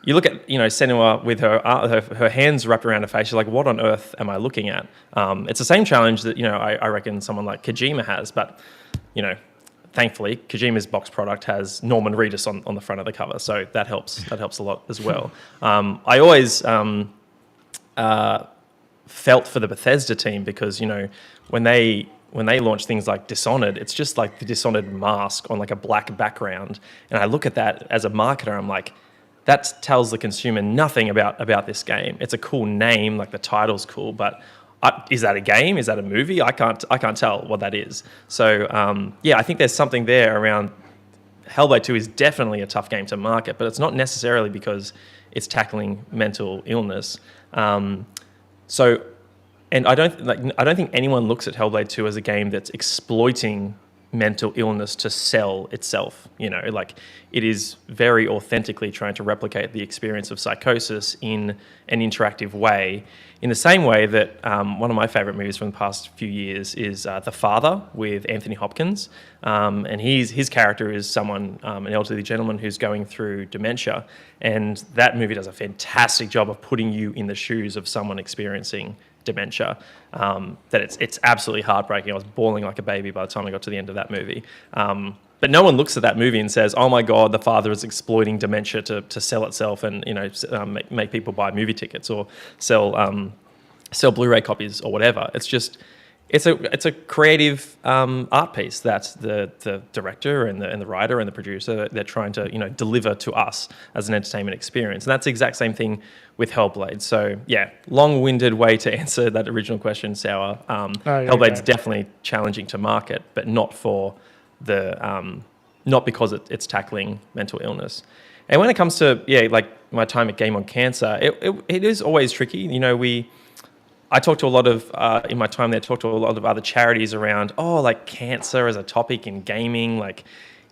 You look at Senua with her hands wrapped around her face. You're like, what on earth am I looking at? It's the same challenge that I reckon someone like Kojima has, but thankfully Kojima's box product has Norman Reedus on the front of the cover, so that helps. That helps a lot as well. I always felt for the Bethesda team because when they launch things like Dishonored, it's just like the Dishonored mask on like a black background, and I look at that as a marketer, I'm like, that tells the consumer nothing about this game. It's a cool name, like the title's cool, but is that a game? Is that a movie? I can't tell what that is. So I think there's something there around. Hellblade 2 is definitely a tough game to market, but it's not necessarily because it's tackling mental illness. And I don't think anyone looks at Hellblade 2 as a game that's exploiting mental illness to sell itself. It is very authentically trying to replicate the experience of psychosis in an interactive way, in the same way that one of my favorite movies from the past few years is The Father with Anthony Hopkins, and his character is someone, an elderly gentleman who's going through dementia, and that movie does a fantastic job of putting you in the shoes of someone experiencing dementia. That it's absolutely heartbreaking. I was bawling like a baby by the time I got to the end of that movie. But no one looks at that movie and says, "Oh my God, the father is exploiting dementia to sell itself and make people buy movie tickets or sell Blu-ray copies or whatever." It's just it's a creative art piece that the director and the writer and the producer, they're trying to deliver to us as an entertainment experience, and that's the exact same thing with Hellblade. So yeah, long-winded way to answer that original question, Sour. Hellblade's definitely challenging to market, but not because it's tackling mental illness. And when it comes to like my time at Game on Cancer, it is always tricky. I talked to a lot of, in my time there, talked to a lot of other charities around, like cancer as a topic in gaming. Like,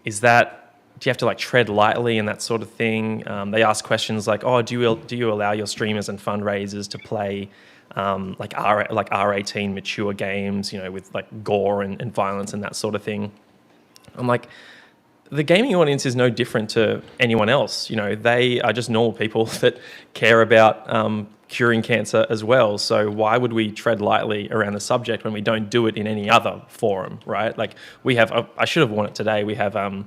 is that do you have to like tread lightly and that sort of thing? They ask questions like, oh, do you allow your streamers and fundraisers to play like R18 mature games, with like gore and violence and that sort of thing? I'm like, the gaming audience is no different to anyone else. They are just normal people that care about curing cancer as well. So why would we tread lightly around the subject when we don't do it in any other forum, right? Like we have, I should have worn it today. We have a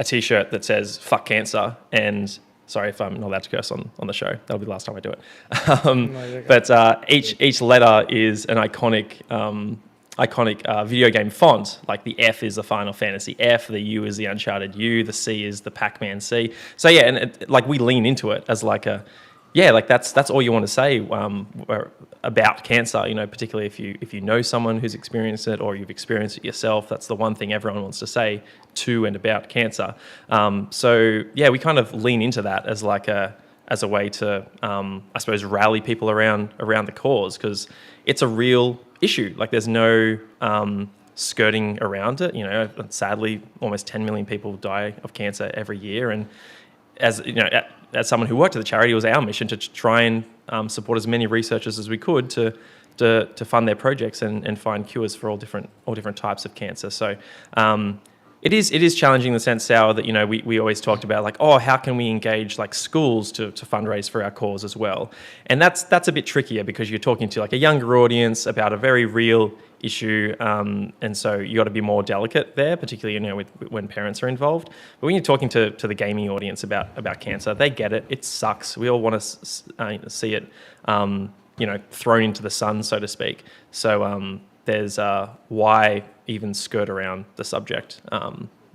T-shirt that says "fuck cancer," and sorry if I'm not allowed to curse on the show. That'll be the last time I do it. But each letter is an iconic video game font. Like the F is the Final Fantasy F, the U is the Uncharted U, the C is the Pac-Man C. So yeah, and like we lean into it as like that's all you want to say about cancer. Particularly if you know someone who's experienced it or you've experienced it yourself. That's the one thing everyone wants to say to and about cancer. So yeah, we kind of lean into that as a way to I suppose rally people around the cause, because it's a real issue. Like there's no skirting around it. Sadly, almost 10 million people die of cancer every year, and as someone who worked at the charity, it was our mission to try and support as many researchers as we could to fund their projects and find cures for all different types of cancer. So it is challenging in the sense, Sour, that we always talked about like, oh, how can we engage like schools to fundraise for our cause as well? And that's a bit trickier because you're talking to like a younger audience about a very real issue, and so you got to be more delicate there, particularly when parents are involved. But when you're talking to the gaming audience about cancer, they get it. It sucks. We all want to see it thrown into the sun, so to speak. So there's why even skirt around the subject.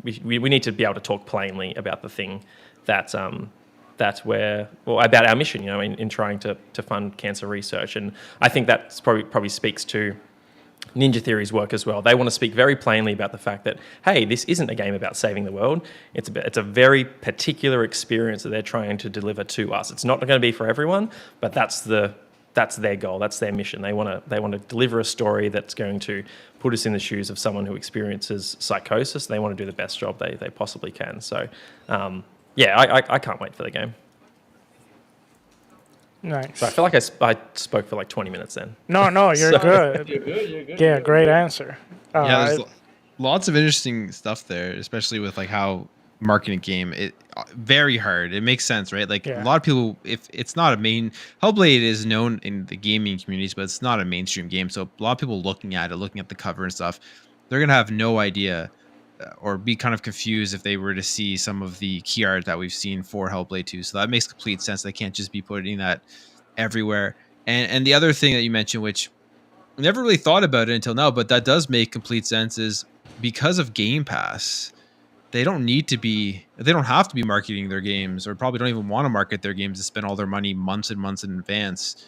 We need to be able to talk plainly about the thing about our mission, in trying to fund cancer research. And I think that probably speaks to Ninja Theory's work as well. They want to speak very plainly about the fact that, hey, this isn't a game about saving the world. It's a very particular experience that they're trying to deliver to us. It's not going to be for everyone, but that's their goal. That's their mission. They want to deliver a story that's going to put us in the shoes of someone who experiences psychosis. They want to do the best job they possibly can. So, I can't wait for the game. Nice. So I feel like I spoke for like 20 minutes then. No, you're good. You're good. Yeah, great answer. There's lots of interesting stuff there, especially with like how marketing game very hard. It makes sense, right? Like a lot of people, if it's not a main, Hellblade is known in the gaming communities, but it's not a mainstream game. So a lot of people looking at the cover and stuff, they're gonna have no idea or be kind of confused if they were to see some of the key art that we've seen for Hellblade 2. So that makes complete sense. They can't just be putting that everywhere. And the other thing that you mentioned, which I never really thought about it until now, but that does make complete sense, is because of Game Pass, they don't have to be marketing their games, or probably don't even want to market their games to spend all their money months and months in advance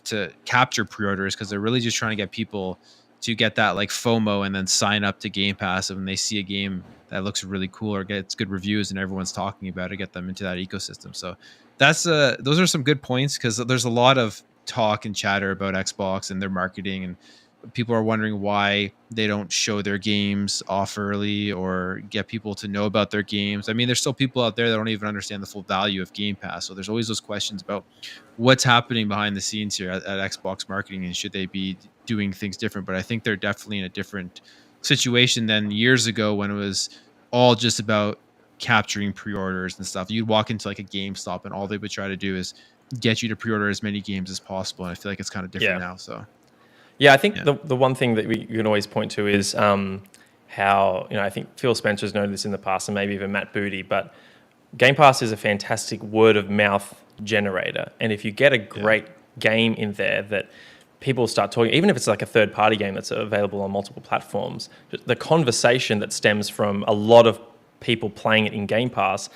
to capture pre-orders, because they're really just trying to get people to get that like FOMO and then sign up to Game Pass. And when they see a game that looks really cool or gets good reviews and everyone's talking about it, get them into that ecosystem. So that's those are some good points, because there's a lot of talk and chatter about Xbox and their marketing, and people are wondering why they don't show their games off early or get people to know about their games. I mean, there's still people out there that don't even understand the full value of Game Pass. So there's always those questions about what's happening behind the scenes here at Xbox marketing, and should they be doing things different. But I think they're definitely in a different situation than years ago, when it was all just about capturing pre-orders and stuff. You'd walk into like a GameStop and all they would try to do is get you to pre-order as many games as possible. And I feel like it's kind of different now. So yeah, I think the one thing that you can always point to is how, I think Phil Spencer's noted this in the past, and maybe even Matt Booty, but Game Pass is a fantastic word of mouth generator. And if you get a great game in there that people start talking, even if it's like a third party game that's available on multiple platforms, the conversation that stems from a lot of people playing it in Game Pass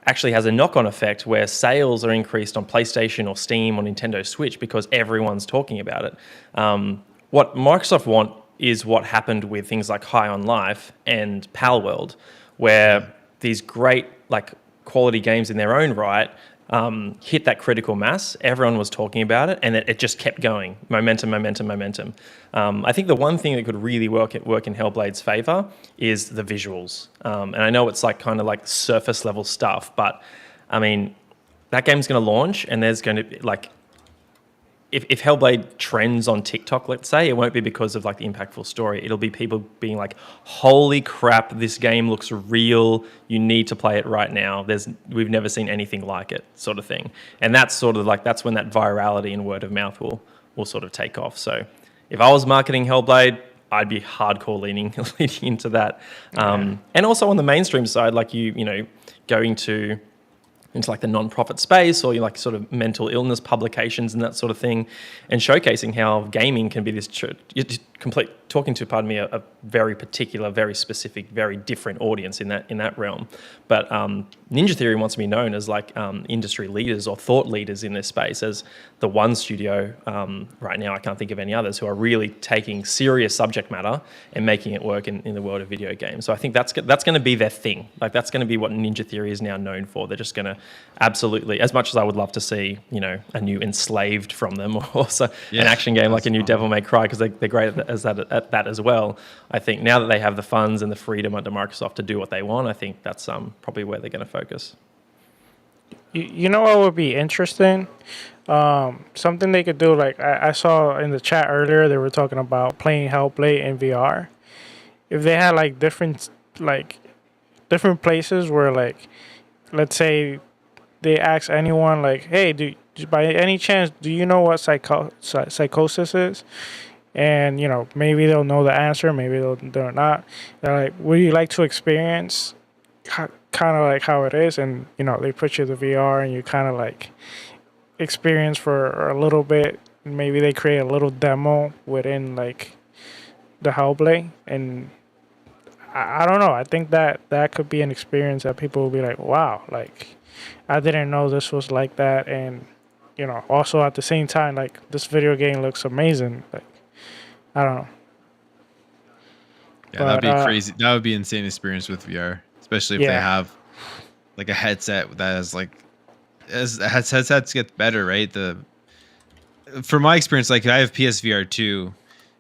actually has a knock-on effect where sales are increased on PlayStation or Steam or Nintendo Switch because everyone's talking about it. What Microsoft want is what happened with things like High on Life and Palworld, where these great like quality games in their own right hit that critical mass, everyone was talking about it, and it just kept going. Momentum. I think the one thing that could really work in Hellblade's favor is the visuals. And I know it's like kind of like surface level stuff, but I mean, that game's going to launch, and there's going to be like, if Hellblade trends on TikTok, let's say, it won't be because of like the impactful story. It'll be people being like, "Holy crap, this game looks real. You need to play it right now. We've never seen anything like it," sort of thing. And that's sort of like, that's when that virality and word of mouth will sort of take off. So if I was marketing Hellblade, I'd be hardcore leaning into that. And also on the mainstream side, like you know, going into like the non-profit space, or like sort of mental illness publications and that sort of thing, and showcasing how gaming can be this talking to, pardon me, a very particular, very specific, very different audience in that realm. But Ninja Theory wants to be known as like industry leaders or thought leaders in this space, as the one studio right now, I can't think of any others, who are really taking serious subject matter and making it work in the world of video games. So I think that's going to be their thing. Like that's going to be what Ninja Theory is now known for. They're just going to absolutely, as much as I would love to see, you know, a new Enslaved from them, or also an action game like a new Devil May Cry, because they're great at that as well. I think now that they have the funds and the freedom under Microsoft to do what they want, I think that's probably where they're going to focus. You know what would be interesting? Something they could do, like I saw in the chat earlier, they were talking about playing Hellblade in VR. If they had like different places where, like, let's say they ask anyone like, "Hey, by any chance, do you know what psychosis is?" And, you know, maybe they'll know the answer, maybe they're not. They're like, "Would you like to experience kind of like how it is?" And, you know, they put you in the VR and you kind of like experience for a little bit. Maybe they create a little demo within like the Hellblade. And I don't know. I think that could be an experience that people will be like, "Wow, like I didn't know this was like that." And, you know, also at the same time, like, this video game looks amazing. Like, I don't know. Yeah, that'd be crazy. That would be an insane experience with VR, especially if they have like a headset that is like, as headsets get better, right? For my experience, like I have PSVR 2,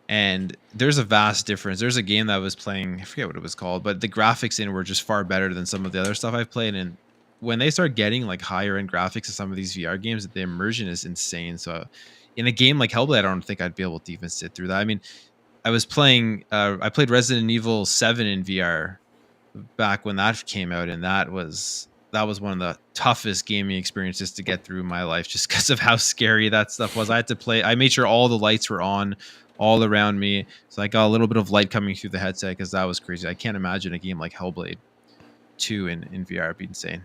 and there's a vast difference. There's a game that I was playing, I forget what it was called, but the graphics in were just far better than some of the other stuff I've played. And when they start getting like higher end graphics in some of these VR games, the immersion is insane. So in a game like Hellblade, I don't think I'd be able to even sit through that. I mean, I played Resident Evil 7 in VR back when that came out, and that was one of the toughest gaming experiences to get through in my life, just because of how scary that stuff was. I made sure all the lights were on all around me, so I got a little bit of light coming through the headset, because that was crazy. I can't imagine a game like Hellblade 2 in VR would be insane.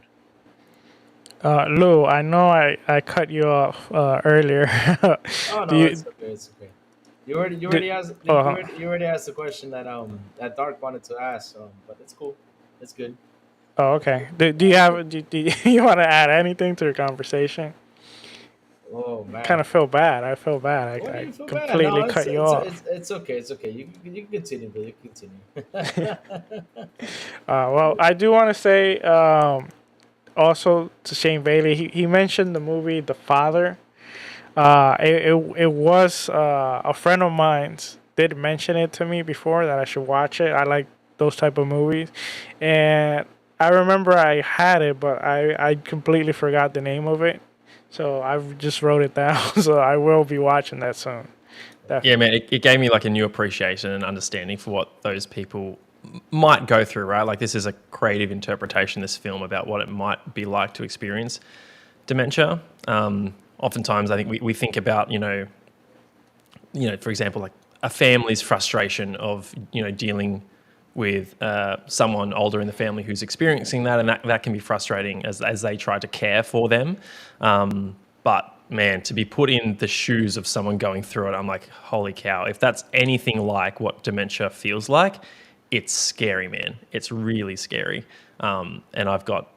Lou, I know I cut you off earlier. Oh no, it's okay. You already asked the question that Dark wanted to ask, but it's cool. It's good. Oh, okay. Do you want to add anything to the conversation? Oh man, Kind of feel bad. I feel bad. Why do I you feel bad? completely No, cut you off. it's okay. It's okay. You can continue, but you can continue. Well, I do want to say also to Shane Bailey, he mentioned the movie The Father. It was a friend of mine's did mention it to me before that I should watch it. I like those type of movies, and I remember I had it, but I completely forgot the name of it. So I just wrote it down. So I will be watching that soon. Definitely. Yeah, man, it gave me like a new appreciation and understanding for what those people might go through, right? Like, this is a creative interpretation, this film, about what it might be like to experience dementia. Oftentimes, I think we think about, you know, for example, like a family's frustration of, you know, dealing with someone older in the family who's experiencing that, and that can be frustrating as they try to care for them. But man, to be put in the shoes of someone going through it, I'm like, holy cow! If that's anything like what dementia feels like, it's scary, man. It's really scary. And I've got,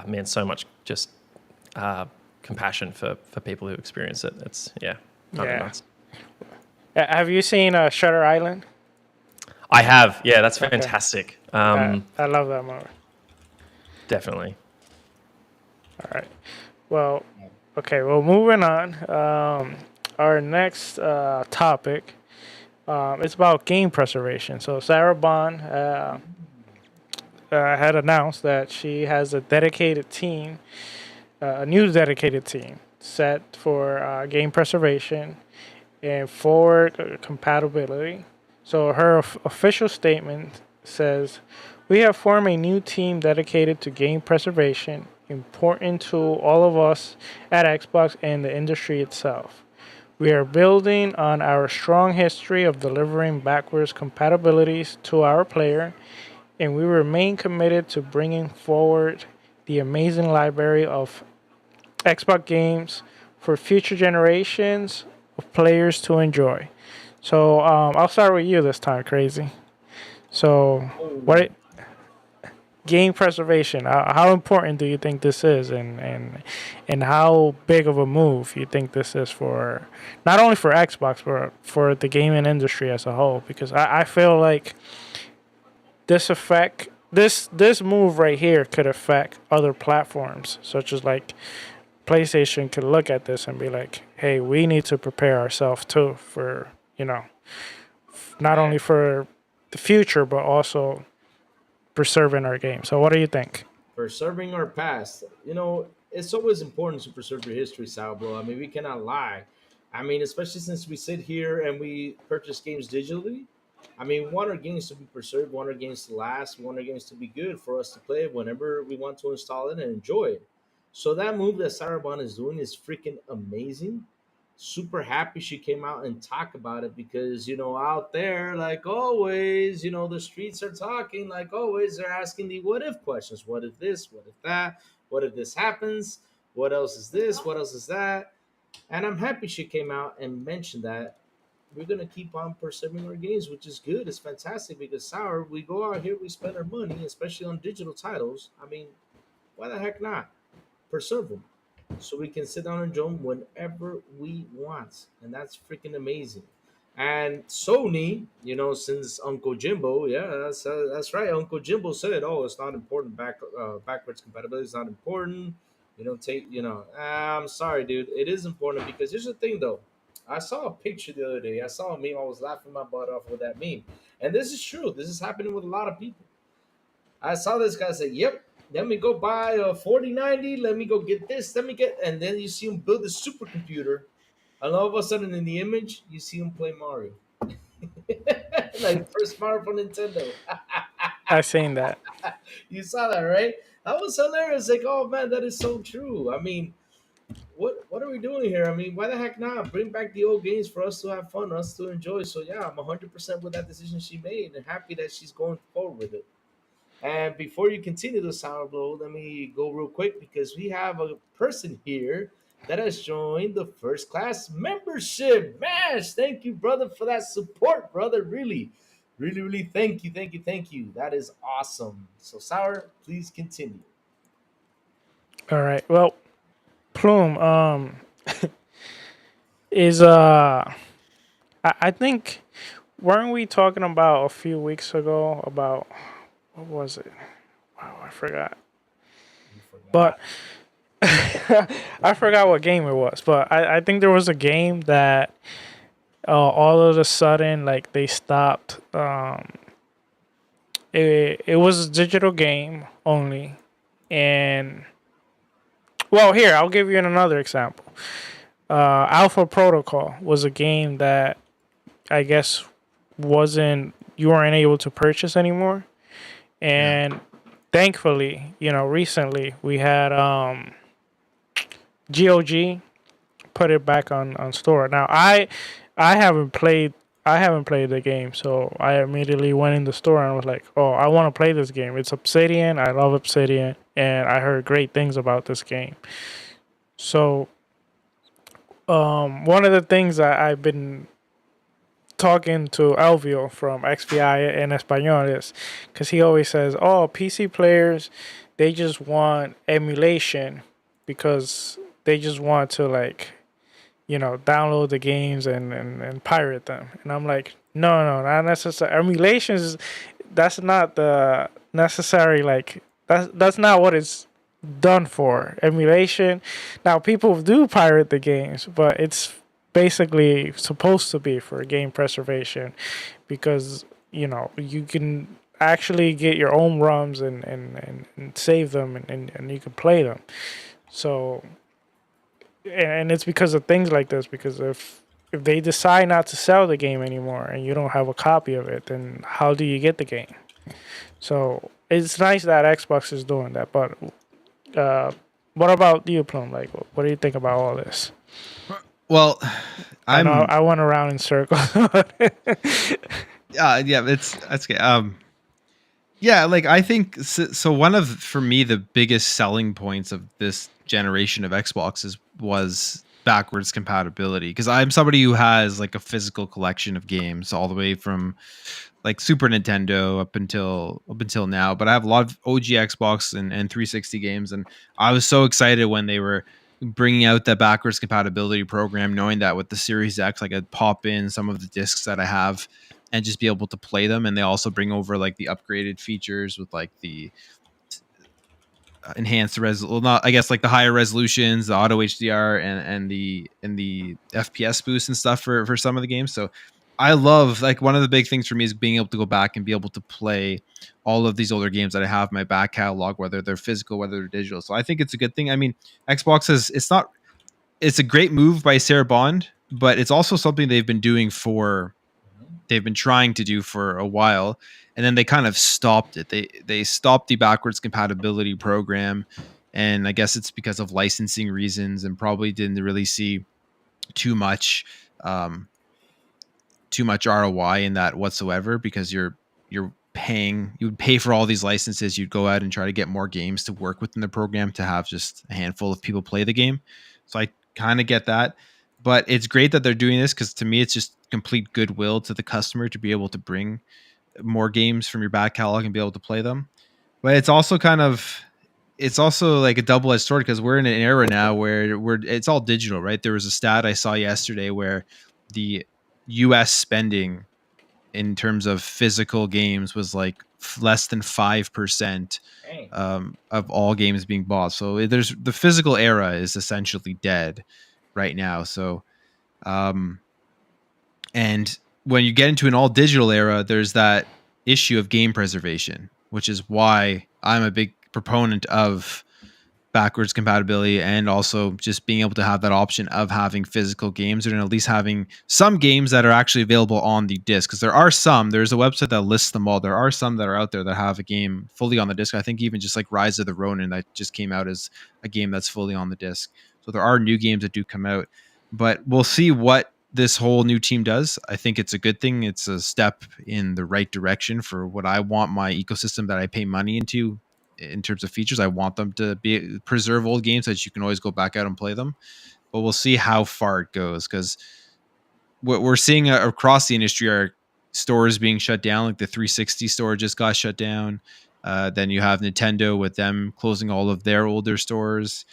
man, so much just compassion for people who experience it. It's nuts. Have you seen Shutter Island? I have. Yeah, that's fantastic. I love that movie. Definitely. All right. Well, okay. Well, moving on. Our next topic. It's about game preservation. So Sarah Bond had announced that she has a dedicated team, a new dedicated team set for game preservation and forward compatibility. So her official statement says, "We have formed a new team dedicated to game preservation, important to all of us at Xbox and the industry itself. We are building on our strong history of delivering backwards compatibilities to our player, and we remain committed to bringing forward the amazing library of Xbox games for future generations of players to enjoy." So I'll start with you this time, Crazy. So Oh, what game preservation? How important do you think this is, and how big of a move you think this is for not only for Xbox but for the gaming industry as a whole? Because I feel like this move right here could affect other platforms, such as like PlayStation could look at this and be like, "Hey, we need to prepare ourselves too for not man. only for the future but also preserving our game." So, what do you think? Preserving our past. It's always important to preserve your history, Sourblow. I mean, we cannot lie. I mean, especially since we sit here and we purchase games digitally. I mean, we want our games to be preserved, we want our games to last, we want our games to be good for us to play whenever we want to install it and enjoy it. So that move that Sarabon is doing is freaking amazing. Super happy she came out and talked about it because out there, like always, the streets are talking, like always they're asking the what if questions. What if this, what if that, what if this happens, what else is this, what else is that. And I'm happy she came out and mentioned that we're gonna keep on pursuing our games, which is good. It's fantastic because Sour, we go out here, we spend our money, especially on digital titles. I mean, why the heck not? Preserve them so we can sit down and enjoy them whenever we want, and that's freaking amazing. And Sony, since Uncle Jimbo, yeah, that's right. Uncle Jimbo said, "Oh, it's not important. Backwards compatibility is not important. You don't take, I'm sorry, dude. It is important because here's the thing, though. I saw a picture the other day. I saw a meme. I was laughing my butt off with that meme, and this is true. This is happening with a lot of people. I saw this guy say, "Yep, let me go buy a 4090. Let me go get this. Let me get," and then you see him build a supercomputer, and all of a sudden in the image you see him play Mario, like first Mario for Nintendo. I seen that. You saw that, right? That was hilarious. Like, oh man, that is so true. I mean, what are we doing here? I mean, why the heck not? Bring back the old games for us to have fun, us to enjoy. So yeah, I'm 100% with that decision she made, and happy that she's going forward with it. And before you continue the sour blow, let me go real quick because we have a person here that has joined the first class membership. Mash, thank you, brother, for that support, brother. Really, really, really, thank you, thank you, thank you. That is awesome. So, Sour, please continue. All right. Well, Plume is I think weren't we talking about a few weeks ago about what was it? Wow, I forgot. You But forgot. I forgot what game it was. But I think there was a game that all of a sudden like they stopped. It was a digital game only, and well, here I'll give you another example. Alpha Protocol was a game that I guess wasn't you weren't able to purchase anymore, Yeah. and thankfully, recently we had GOG put it back on store. Now I haven't played the game, so I immediately went in the store and was like, "Oh, I want to play this game. It's Obsidian. I love Obsidian, and I heard great things about this game." So, one of the things I've been talking to Elvio from XPI in Espanol is because he always says, "Oh, PC players, they just want emulation because they just want to like download the games and pirate them." And I'm like, no, not necessary. Emulations, that's not the necessary, like, that's not what it's done for. Emulation. Now people do pirate the games, but it's basically supposed to be for game preservation because you can actually get your own ROMs and save them and you can play them. So and it's because of things like this, because if they decide not to sell the game anymore and you don't have a copy of it, then how do you get the game? So it's nice that Xbox is doing that, but uh, what about you, Plume? Like, what do you think about all this? Well, I know I went around in circles. yeah, that's good. Yeah, like I think so. One of, for me, the biggest selling points of this generation of Xboxes was backwards compatibility, because I'm somebody who has like a physical collection of games all the way from like Super Nintendo up until now. But I have a lot of OG Xbox and 360 games, and I was so excited when they were bringing out that backwards compatibility program, knowing that with the Series X, I could pop in some of the discs that I have and just be able to play them. And they also bring over like the upgraded features with like the enhanced not, I guess, like the higher resolutions, the auto HDR, and the FPS boost and stuff for some of the games. So I love, like, one of the big things for me is being able to go back and be able to play all of these older games that I have in my back catalog, whether they're physical, whether they're digital. So I think it's a good thing. I mean, Xbox it's a great move by Sarah Bond, but it's also something they've been trying to do for a while, and then they kind of stopped it. They stopped the backwards compatibility program, and I guess it's because of licensing reasons, and probably didn't really see too much ROI in that whatsoever, because you would pay for all these licenses, you'd go out and try to get more games to work within the program to have just a handful of people play the game. So I kind of get that, but it's great that they're doing this, because to me it's just complete goodwill to the customer to be able to bring more games from your back catalog and be able to play them. But it's also like a double-edged sword, because we're in an era now where it's all digital, right? There was a stat I saw yesterday where the US spending in terms of physical games was like less than 5% of all games being bought. So there's the physical era is essentially dead right now. So and when you get into an all digital era, there's that issue of game preservation, which is why I'm a big proponent of backwards compatibility, and also just being able to have that option of having physical games, and at least having some games that are actually available on the disc. Because there's a website that lists them all. There are some that are out there that have a game fully on the disc. I think even just like Rise of the Ronin that just came out as a game that's fully on the disc. So there are new games that do come out, but we'll see what this whole new team does. I think it's a good thing. It's a step in the right direction for what I want my ecosystem that I pay money into in terms of features. I want them to preserve old games so that you can always go back out and play them. But we'll see how far it goes, because what we're seeing across the industry are stores being shut down. Like the 360 store just got shut down. Then you have Nintendo with them closing all of their older stores.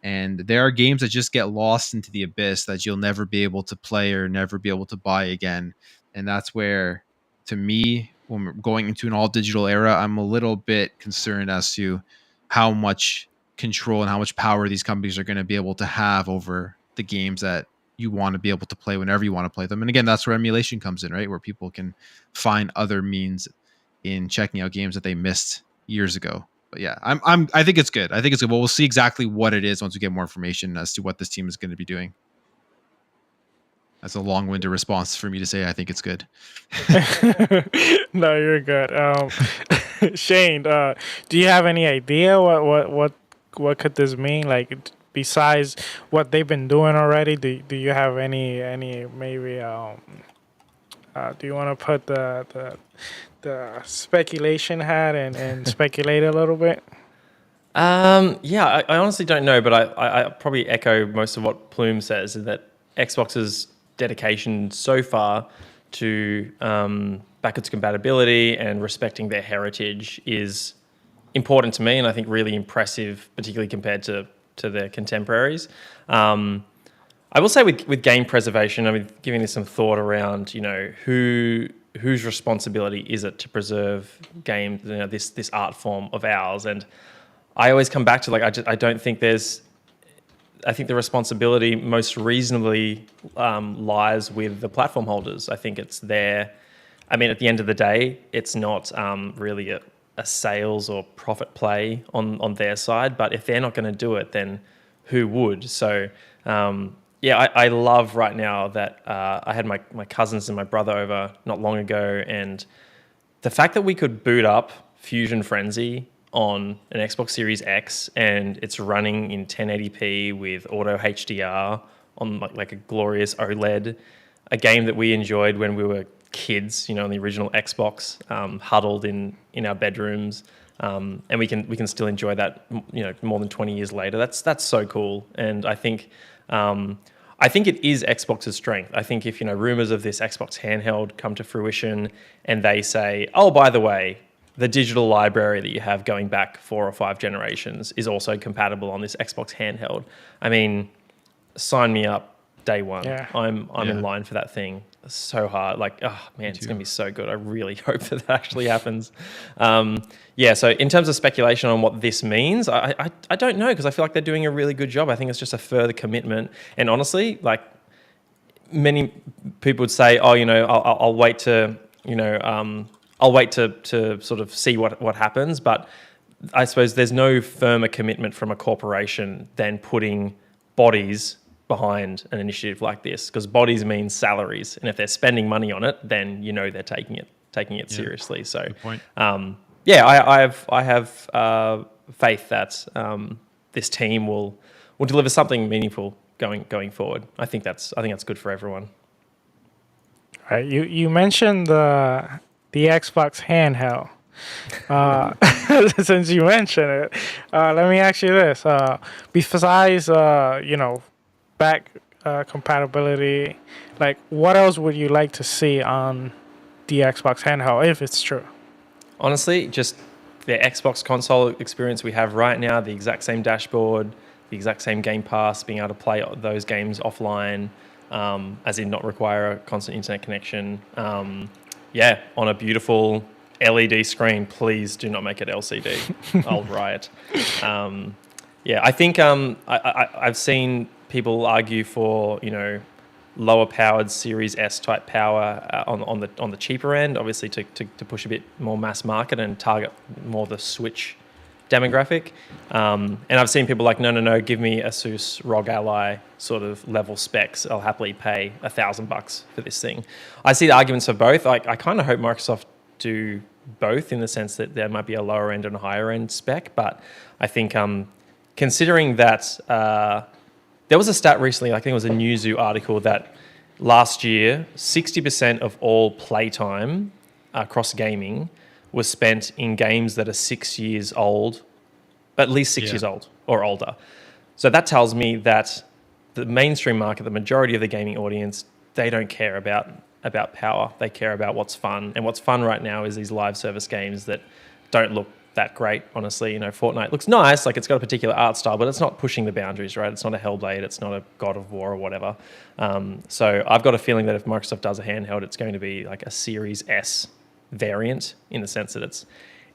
And there are games that just get lost into the abyss that you'll never be able to play or never be able to buy again. And that's where, to me, when we're going into an all digital era, I'm a little bit concerned as to how much control and how much power these companies are going to be able to have over the games that you want to be able to play whenever you want to play them. And again, that's where emulation comes in, right? Where people can find other means in checking out games that they missed years ago. But yeah, I think it's good. I think it's good. But we'll see exactly what it is once we get more information as to what this team is going to be doing. That's a long-winded response for me to say I think it's good. No, you're good. Shane, do you have any idea what could this mean? Like, besides what they've been doing already, do you have any maybe do you want to put the speculation hat and speculate a little bit? Yeah, I honestly don't know, but I probably echo most of what Plume says, is that Xbox's dedication so far to backwards compatibility and respecting their heritage is important to me, and I think really impressive, particularly compared to their contemporaries. I will say with game preservation, I mean, giving this some thought around, whose responsibility is it to preserve games, this art form of ours, and I always come back to like I don't think there's. I think the responsibility most reasonably lies with the platform holders. I think it's their. I mean, at the end of the day, it's not really a sales or profit play on their side. But if they're not going to do it, then who would? So I love right now that I had my cousins and my brother over not long ago, and the fact that we could boot up Fusion Frenzy on an Xbox Series X and it's running in 1080p with auto HDR on like a glorious OLED, a game that we enjoyed when we were kids, on the original Xbox, huddled in our bedrooms, and we can still enjoy that, more than 20 years later. That's so cool, and I think it is Xbox's strength. I think if rumors of this Xbox handheld come to fruition, and they say, oh, by the way, the digital library that you have going back 4 or 5 generations is also compatible on this Xbox handheld. I mean, sign me up day one. Yeah. I'm in line for that thing so hard. Like, oh man, it's going to be so good. I really hope that actually happens. So in terms of speculation on what this means, I don't know, because I feel like they're doing a really good job. I think it's just a further commitment. And honestly, like many people would say, oh, I'll wait to, I'll wait to sort of see what happens. But I suppose there's no firmer commitment from a corporation than putting bodies behind an initiative like this, because bodies means salaries, and if they're spending money on it, then they're taking it seriously. So, good point. I have faith that this team will deliver something meaningful going forward. I think that's good for everyone. Right. You mentioned the Xbox handheld. Since you mentioned it, let me ask you this: besides back compatibility, like what else would you like to see on the Xbox handheld if it's true? Honestly, just the Xbox console experience we have right now, the exact same dashboard, the exact same Game Pass, being able to play those games offline, as in not require a constant internet connection. On a beautiful LED screen. Please do not make it LCD. I'll riot. I think I've seen people argue for lower powered Series S type power on the cheaper end, obviously to push a bit more mass market and target more the Switch demographic. And I've seen people like, no, give me Asus ROG Ally sort of level specs. I'll happily pay $1,000 for this thing. I see the arguments for both. I kind of hope Microsoft do both, in the sense that there might be a lower end and a higher end spec. But I think considering that there was a stat recently, I think it was a Newzoo article, that last year 60% of all playtime across gaming was spent in games that are 6 years old, at least 6 years old or older. So that tells me that the mainstream market, the majority of the gaming audience, they don't care about power. They care about what's fun. And what's fun right now is these live service games that don't look that great, honestly. Fortnite looks nice, like it's got a particular art style, but it's not pushing the boundaries, right? It's not a Hellblade, it's not a God of War or whatever. So I've got a feeling that if Microsoft does a handheld, it's going to be like a Series S variant, in the sense that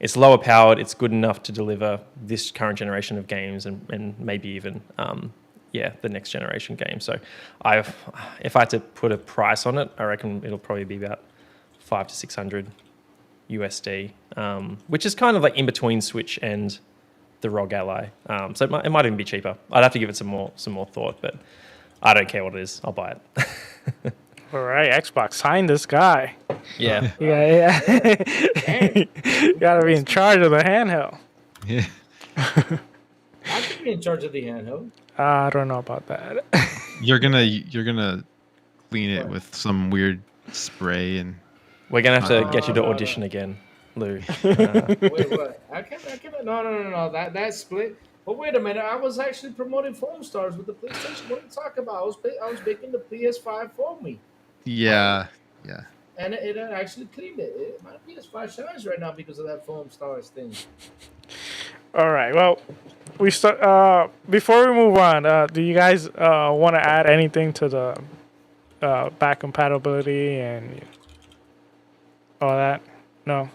it's lower powered, it's good enough to deliver this current generation of games and maybe even the next generation game. So if I had to put a price on it, I reckon it'll probably be about $500 to $600 USD, which is kind of like in between Switch and the ROG Ally. So it might even be cheaper. I'd have to give it some more thought, but I don't care what it is. I'll buy it. All right, Xbox, sign this guy. Yeah. Yeah. You gotta be in charge of the handheld. Yeah. I could be in charge of the handheld. I don't know about that. You're gonna clean it with some weird spray and. We're going to have to get you to audition again, Lou. Wait, what? I can't. No. That split. But wait a minute. I was actually promoting Foam Stars with the PlayStation. What are you talking about? I was making the PS5 for me. Yeah. And it actually cleaned it. My PS5 shines right now because of that Foam Stars thing. All right. Well, we start. Before we move on, do you guys want to add anything to the back compatibility and all that? No.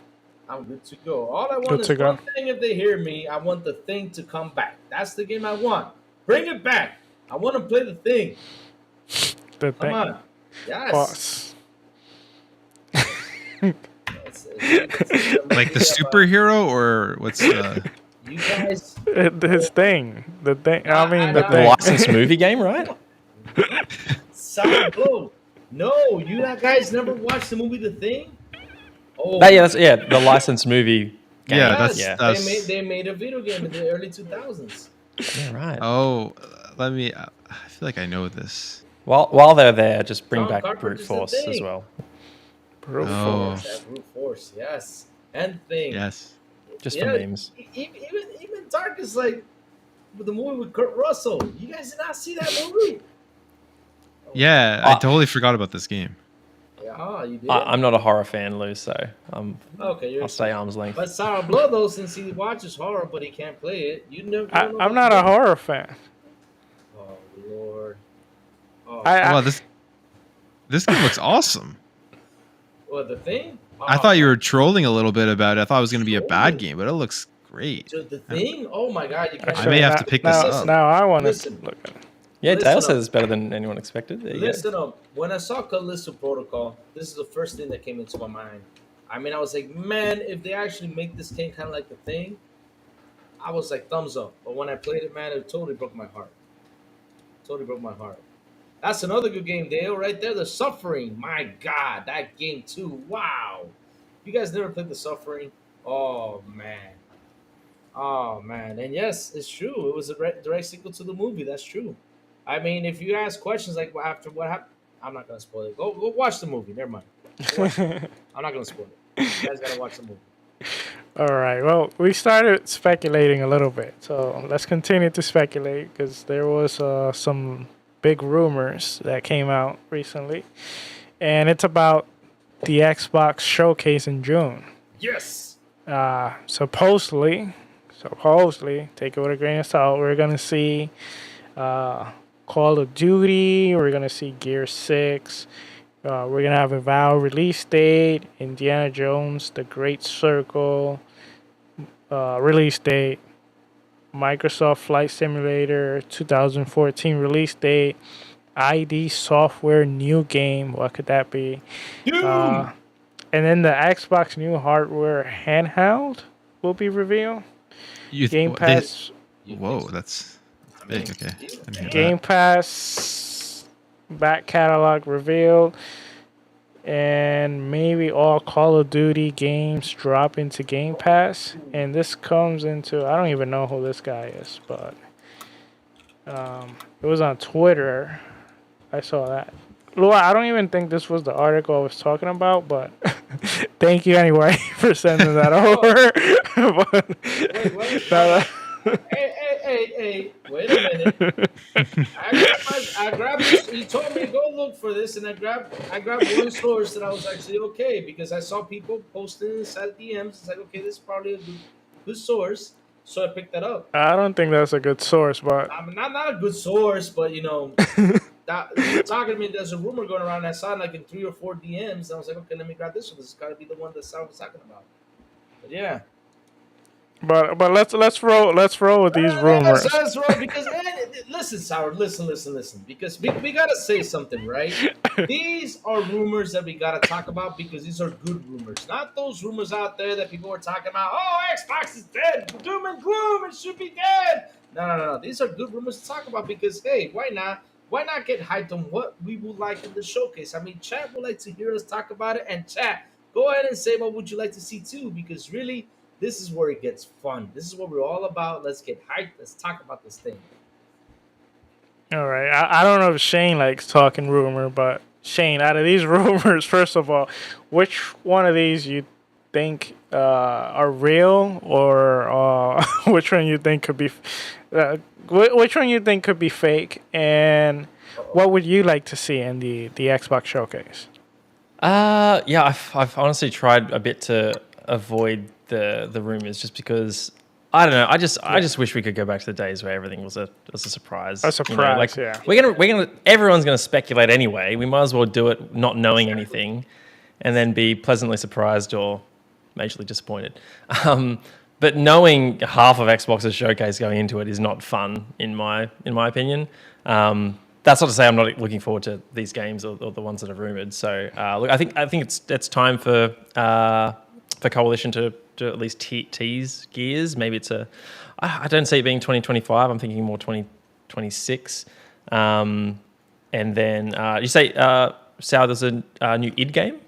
I'm good to go. All I want Good is to one go. thing. If they hear me, I want the thing to come back. That's the game I want. Bring it back. I want to play the thing. The Come thing. on. Yes. Boss. It's Like the amazing about superhero, or what's you guys. His thing. The thing. I mean, the The thing. licensed movie game, right? Sourblow. No, you guys never watched the movie The Thing? Oh, Yeah, the licensed movie game. Yeah, yes. that's They made a video game in the early 2000s. Yeah, right. Oh, let me. I feel like I know this. While they're there, just bring John back Carpenter's brute The force as Thing. well. Brute Oh. force. That brute force, yes. And Thing. Yes. Just for memes. Even Dark is like with the movie with Kurt Russell. You guys did not see that movie? Yeah, I totally forgot about this game. Yeah, you did. I'm not a horror fan, Lou, so Okay, I'll stay arm's length. But Sourblow, though, since he watches horror but he can't play it, you never. I'm not a horror fan. Oh Lord. Oh, Well, this game looks awesome. what The Thing? I thought you were trolling a little bit about it. I thought it was going to be a bad game, but it looks great. The Thing? Oh my God! You can't. I may have to pick this now, up. Now I want to Listen. look at it. Yeah, Listen Dale up. says it's better than anyone expected. There you go. Listen up. When I saw Callisto Protocol, this is the first thing that came into my mind. I mean, I was like, man, if they actually make this game kind of like The Thing, I was like, thumbs up. But when I played it, man, it totally broke my heart. Totally broke my heart. That's another good game, Dale, right there. The Suffering. My God, that game too. Wow. You guys never played The Suffering? Oh, man. Oh, man. And yes, it's true. It was a direct sequel to the movie. That's true. I mean, if you ask questions like after what happened, I'm not going to spoil it. Go watch the movie. Never mind. I'm not going to spoil it. You guys got to watch the movie. All right. Well, we started speculating a little bit, so let's continue to speculate because there was some big rumors that came out recently, and it's about the Xbox showcase in June. Yes. Supposedly, take it with a grain of salt. We're gonna see Call of Duty. We're gonna see Gear 6. We're gonna have a Vow release date, Indiana Jones, The Great Circle release date, Microsoft Flight Simulator 2014 release date, ID Software new game. What could that be? And then the Xbox new hardware handheld will be revealed. Game Pass. Whoa, that's big. Okay. I didn't hear Game Pass back catalog revealed, and maybe all Call of Duty games drop into Game Pass. And this comes into, I don't even know who this guy is, but it was on Twitter. I saw that. Lua, I don't even think this was the article I was talking about, but thank you anyway for sending that over. Wait. Hey, wait a minute. I grabbed this. He told me to go look for this, and I grabbed one source that I was actually okay because I saw people posting inside DMs. It's like, okay, this is probably a good source, so I picked that up. I don't think that's a good source, but I mean, not a good source, but you know, that you're talking to me. There's a rumor going around. I saw it like in 3 or 4 DMs, and I was like, okay, let me grab this one. This has got to be the one that Sal was talking about. But yeah. But let's roll with these rumors. Let's roll because listen, Sour, listen. Because we gotta say something, right? These are rumors that we gotta talk about because these are good rumors, not those rumors out there that people are talking about. Oh, Xbox is dead, doom and gloom, it should be dead. No. These are good rumors to talk about because hey, why not? Why not get hyped on what we would like in the showcase? I mean, chat would like to hear us talk about it, and chat, go ahead and say what would you like to see too, because really. This is where it gets fun. This is what we're all about. Let's get hyped. Let's talk about this thing. All right. I don't know if Shane likes talking rumor, but Shane, out of these rumors, first of all, which one of these you think are real, or which one you think could be, which one you think could be fake, and what would you like to see in the Xbox showcase? Yeah, I've honestly tried a bit to avoid the rumors just because I don't know. I just wish we could go back to the days where everything was a surprise. A surprise, yeah. We're gonna everyone's gonna speculate anyway. We might as well do it not knowing anything, and then be pleasantly surprised or majorly disappointed. But knowing half of Xbox's showcase going into it is not fun, in my opinion. That's not to say I'm not looking forward to these games or the ones that are rumored. So look, I think it's time for Coalition to at least tease Gears. Maybe I don't see it being 2025. I'm thinking more 2026. And then you say Sal, there's a new id game.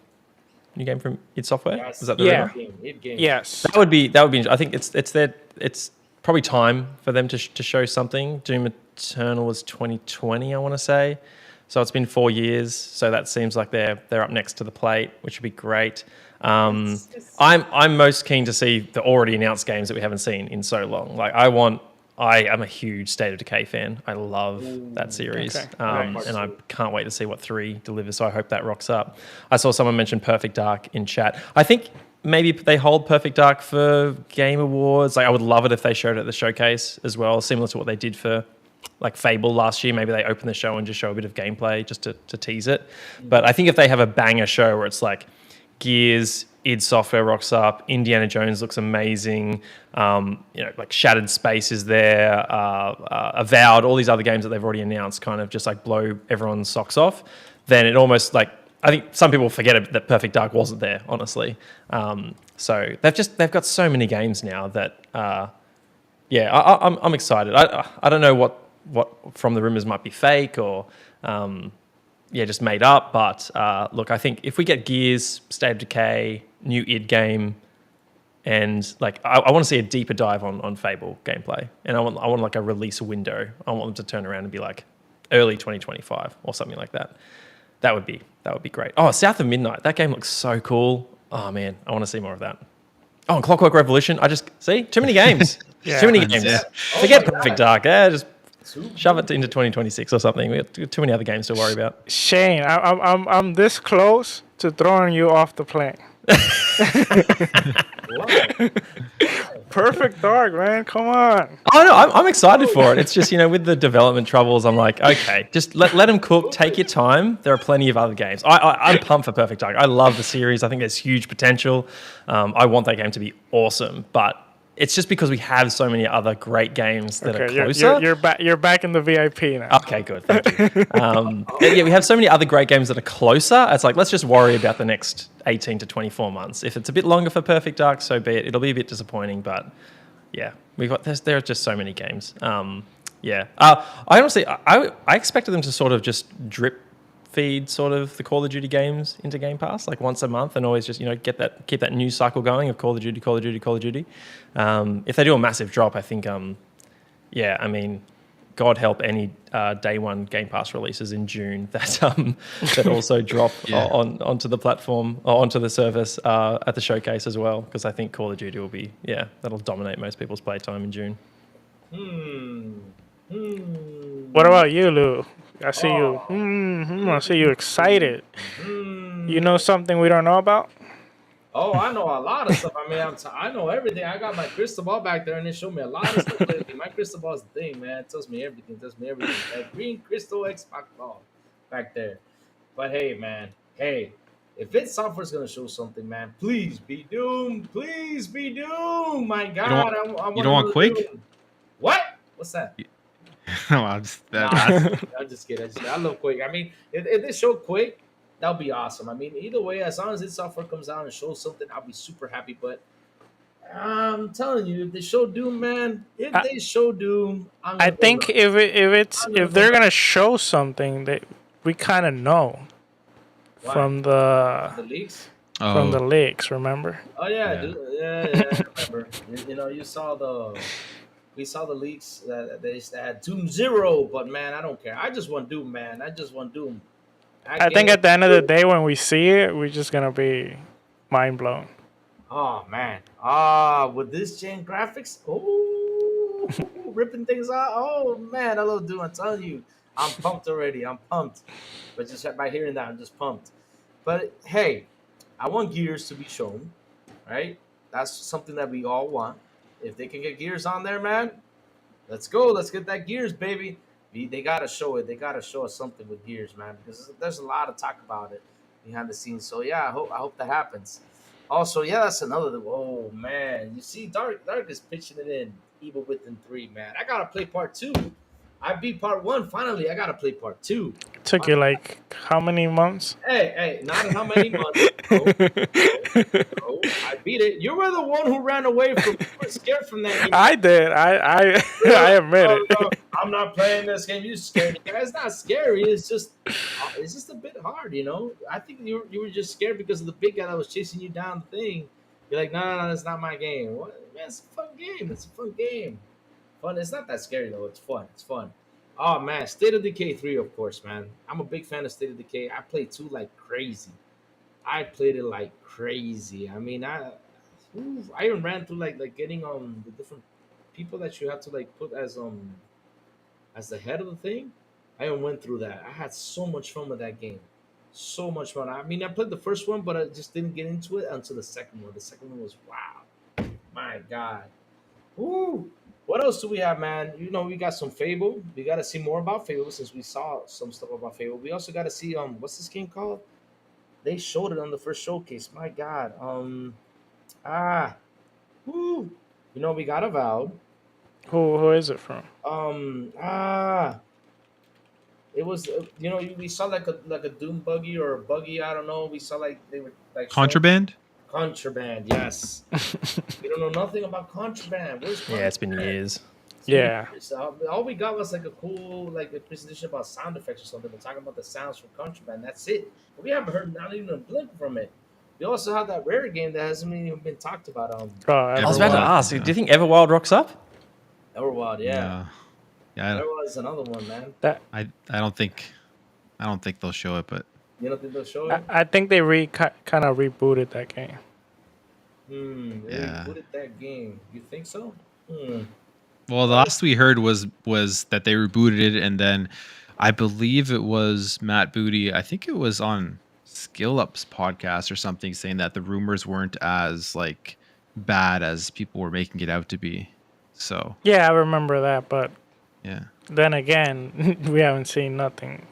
New game from id Software. Yes. Is that the Yeah. id game. Yes. That would be. I think it's probably time for them to show something. Doom Eternal was 2020, I want to say. So it's been 4 years. So that seems like they're up next to the plate, which would be great. I'm most keen to see the already announced games that we haven't seen in so long. Like I am a huge State of Decay fan. I love that series. Okay. And I can't wait to see what 3 delivers. So I hope that rocks up. I saw someone mention Perfect Dark in chat. I think maybe they hold Perfect Dark for Game Awards. Like I would love it if they showed it at the showcase as well, similar to what they did for like Fable last year. Maybe they open the show and just show a bit of gameplay just to tease it. But I think if they have a banger show where it's like Gears, id Software rocks up, Indiana Jones looks amazing, like Shattered Space is there, Avowed, all these other games that they've already announced kind of just like blow everyone's socks off, then it almost like, I think some people forget that Perfect Dark wasn't there, honestly. So they've got so many games now that, I'm excited. I don't know what from the rumors might be fake or, just made up. But look, I think if we get Gears, State of Decay, new id game, and like I want to see a deeper dive on Fable gameplay, and I want like a release window. I want them to turn around and be like early 2025 or something like that. That would be great. Oh, South of Midnight, that game looks so cool. Oh man, I want to see more of that. Oh, and Clockwork Revolution. I just see too many games. Too many games. Yeah. Forget Perfect Dark. Just shove it into 2026 or something. We have too many other games to worry about. Shane, I'm this close to throwing you off the plane. Perfect Dark, man. Come on. Oh no, I'm excited for it. It's just with the development troubles, I'm like, okay, just let them cook. Take your time. There are plenty of other games. I'm pumped for Perfect Dark. I love the series. I think there's huge potential. I want that game to be awesome, but it's just because we have so many other great games that are closer. You're back in the VIP now. Okay, good. Thank you. We have so many other great games that are closer. It's like, let's just worry about the next 18 to 24 months. If it's a bit longer for Perfect Dark, so be it. It'll be a bit disappointing, but yeah, there are just so many games. I honestly, I expected them to sort of just drip feed sort of the Call of Duty games into Game Pass like once a month, and always just keep that news cycle going of Call of Duty. If they do a massive drop, I think God help any day one Game Pass releases in June that also drop onto the platform or onto the service at the showcase as well, because I think Call of Duty will be that'll dominate most people's playtime in June. What about you, Lou? I see you. I see you excited. You know something we don't know about? Oh, I know a lot of stuff. I mean, I know everything. I got my crystal ball back there, and it showed me a lot of stuff lately. My crystal ball is the thing, man. It tells me everything. That green crystal Xbox ball back there. But hey, man. Hey, if id Software's going to show something, man, please be Doom. Please be Doom. My God. You don't want Quake? Doom. What? What's that? No, I'm just kidding. I love Quake. I mean, if they show Quake, that would be awesome. I mean, either way, as long as id Software comes out and shows something, I'll be super happy. But I'm telling you, if they show Doom, man, they show Doom, I think if they're gonna show something that we kind of know from the leaks. From the leaks, remember? Oh yeah, I remember. We saw the leaks that they had Doom 0, but man, I don't care. I just want Doom, man. I just want Doom. I think at the end of the day, when we see it, we're just gonna be mind blown. Oh man. With this gen graphics, ripping things out. Oh man, I love Doom. I'm telling you, I'm pumped already. I'm pumped. But just by hearing that, I'm just pumped. But hey, I want Gears to be shown, right? That's something that we all want. If they can get Gears on there, man, let's go. Let's get that Gears, baby. They got to show it. They got to show us something with Gears, man, because there's a lot of talk about it behind the scenes. So, yeah, I hope that happens. Also, yeah, that's another. Oh man, you see, Dark is pitching it in. Evil Within 3, man. I gotta play part 2. I beat part 1. Finally, I gotta play part 2. Took you like how many months? Hey, not in how many months. No, no, no. I beat it. You were the one who ran away from. You were scared from that game. I did. I I admit No, it. no, I'm not playing this game. You scared me. It's not scary. It's just a bit hard, you know. I think you were just scared because of the big guy that was chasing you down the thing. You're like, no, that's not my game. What? Man, it's a fun game. It's a fun game. Fun. It's not that scary though. It's fun. It's fun. Oh man, State of Decay 3, of course, man. I'm a big fan of State of Decay. I played 2 like crazy. I played it like crazy. I mean, I even ran through like getting the different people that you have to like put as the head of the thing. I even went through that. I had so much fun with that game. So much fun. I mean, I played the first one, but I just didn't get into it until the second one. The second one was wow. My God. Ooh. What else do we have, man? You know, we got some Fable. We got to see more about Fable since we saw some stuff about Fable. We also got to see what's this game called? They showed it on the first showcase. My God. Ah. Woo. You know, we got Avowed. Who is it from? Ah. It was we saw like a Doom buggy or a buggy. I don't know. We saw like they were like showing Contraband. Contraband. Yes. We don't know nothing about Contraband. Where's Contraband? Yeah, it's been years. Yeah. So all we got was like a cool like a presentation about sound effects or something. We're talking about the sounds from Contraband. That's it. We haven't heard not even a blink from it. We also have that rare game that hasn't even been talked about. Oh, I was about to Everwild. ask, do you think Everwild rocks up? Everwild, yeah. Yeah. Everwild is another one, man. I don't think they'll show it, but You don't think they'll show it? I think they kind of rebooted that game. They Yeah. rebooted that game. You think so? Hmm. well, the last we heard was that they rebooted it, and then I believe it was Matt Booty. I think it was on Skill Up's podcast or something, saying that the rumors weren't as like bad as people were making it out to be. So Yeah, I remember that, but yeah, then again, we haven't seen nothing.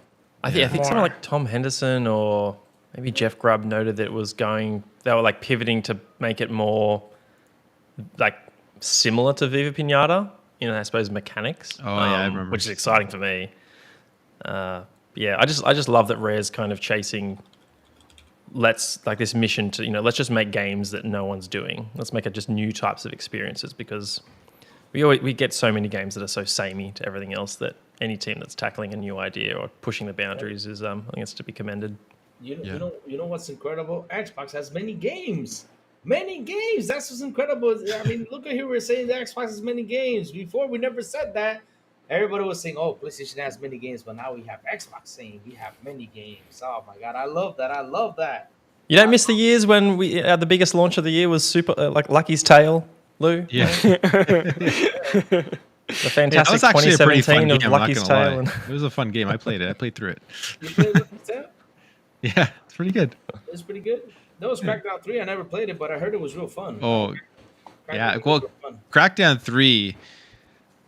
I think More. someone like Tom Henderson or maybe Jeff Grubb noted that they were like pivoting to make it more like similar to Viva Pinata, I suppose mechanics. Oh, yeah, I remember. Which is exciting for me. Yeah, I just love that Rare's kind of chasing this mission to, let's just make games that no one's doing. Let's make it just new types of experiences, because we get so many games that are so samey to everything else that any team that's tackling a new idea or pushing the boundaries is, I think it's to be commended. You know what's incredible? Xbox has many games. Many games. That's what's incredible. I mean, look at here. We're saying the Xbox has many games. Before, we never said that. Everybody was saying, "Oh, PlayStation has many games," but now we have Xbox saying we have many games. Oh my God, I love that. I love that. You don't miss the years when the biggest launch of the year was like Lucky's Tale, Lou? yeah. The That fantastic was actually a pretty fun 2017 game. of I'm not Lucky's gonna Tale. lie. It was a fun game. I played it. I played through it. You played Lucky's Tale? Yeah, it's pretty good. It was pretty good. That was Crackdown 3. I never played it, but I heard it was real fun. Oh, yeah. Crackdown Well, was real fun. Crackdown 3.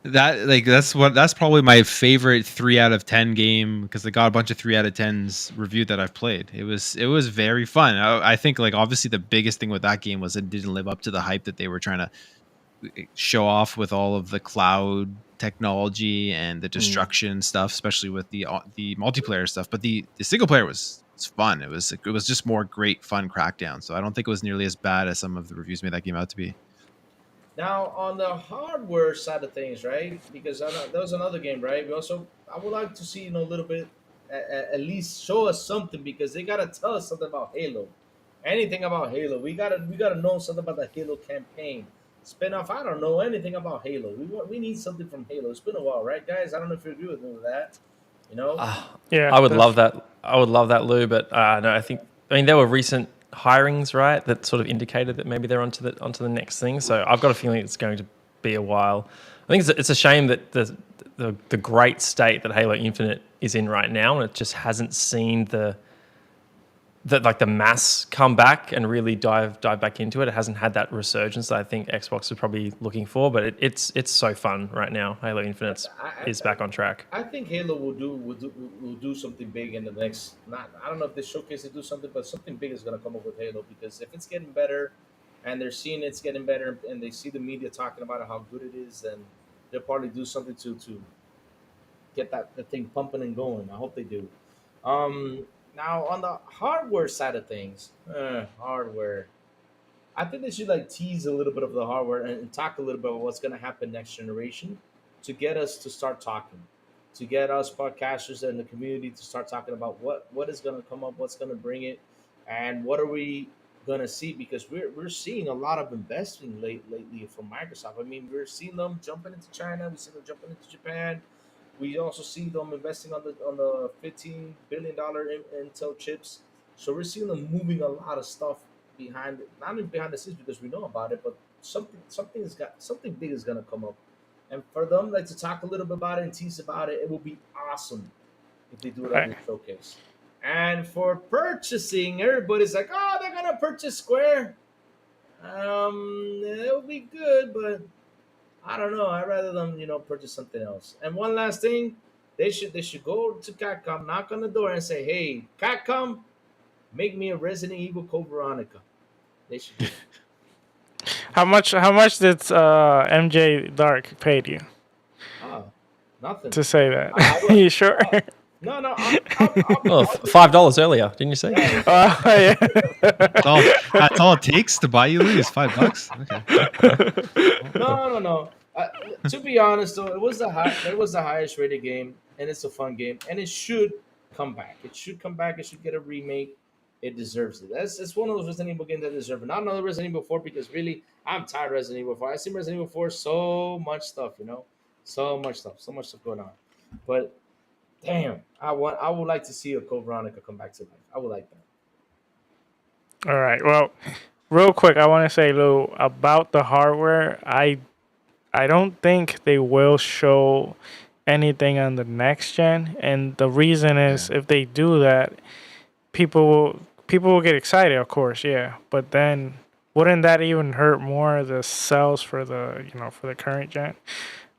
That's probably my favorite 3 out of 10 game, because I got a bunch of 3 out of 10s reviewed that I've played. It was very fun. I think like obviously the biggest thing with that game was it didn't live up to the hype that they were trying to show off with all of the cloud technology and the destruction stuff, especially with the multiplayer stuff. But the single player was fun. It was just more great fun Crackdown. So I don't think it was nearly as bad as some of the reviews made that game out to be. Now, on the hardware side of things, right? Because that was another game, right? I would like to see, a little bit, at least show us something, because they gotta tell us something about Halo. Anything about Halo? We gotta know something about the Halo campaign spinoff. I don't know anything about Halo. We need something from Halo. It's been a while, right, guys? I don't know if you agree with me with that. Yeah, I would love that. I would love that, Lou. But no, there were recent hirings, right, that sort of indicated that maybe they're onto the next thing. So I've got a feeling it's going to be a while. I think it's a shame that the great state that Halo Infinite is in right now, and it just hasn't seen the the mass come back and really dive back into it. It hasn't had that resurgence that I think Xbox is probably looking for, but it's so fun right now. Halo Infinite is back on track. I think Halo will do something big in the next. Not I don't know if this showcase will do something, but something big is going to come up with Halo because if it's getting better, and they're seeing it's getting better, and they see the media talking about how good it is, then they'll probably do something to get the thing pumping and going. I hope they do. Now on the hardware side of things, hardware. I think they should like tease a little bit of the hardware and talk a little bit about what's going to happen next generation to get us to start talking, to get us podcasters and the community to start talking about what is going to come up, what's going to bring it, and what are we going to see because we're seeing a lot of investing lately from Microsoft. I mean, we're seeing them jumping into China, we see them jumping into Japan. We also see them investing on the $15 billion Intel chips. So we're seeing them moving a lot of stuff behind, not even behind the scenes because we know about it, but something big is gonna come up. And for them like to talk a little bit about it and tease about it, it will be awesome if they do it on the showcase. And for purchasing, everybody's like, oh, they're gonna purchase Square. It'll be good, but I don't know. I'd rather them, purchase something else. And one last thing, they should go to Capcom, knock on the door, and say, "Hey, Capcom, make me a Resident Evil Code Veronica." They should. Do How much did MJ Dark paid you oh, nothing. to say that? You sure? No, Oh, $5 earlier, didn't you say? Yeah. That's all it takes to buy you, Louis, is $5. Okay. No. To be honest, though, it was the highest rated game, and it's a fun game, and it should come back. It should come back. It should get a remake. It deserves it. It's one of those Resident Evil games that deserve it. Not another Resident Evil 4 because really, I'm tired of Resident Evil 4. I see Resident Evil 4 so much stuff, so much stuff going on. But damn, I would like to see a Code Veronica come back to life. I would like that. All right. Well, real quick, I want to say, Lou, about the hardware. I don't think they will show anything on the next gen, and the reason is if they do that, people will get excited, of course, yeah. But then, wouldn't that even hurt more the sales for the for the current gen?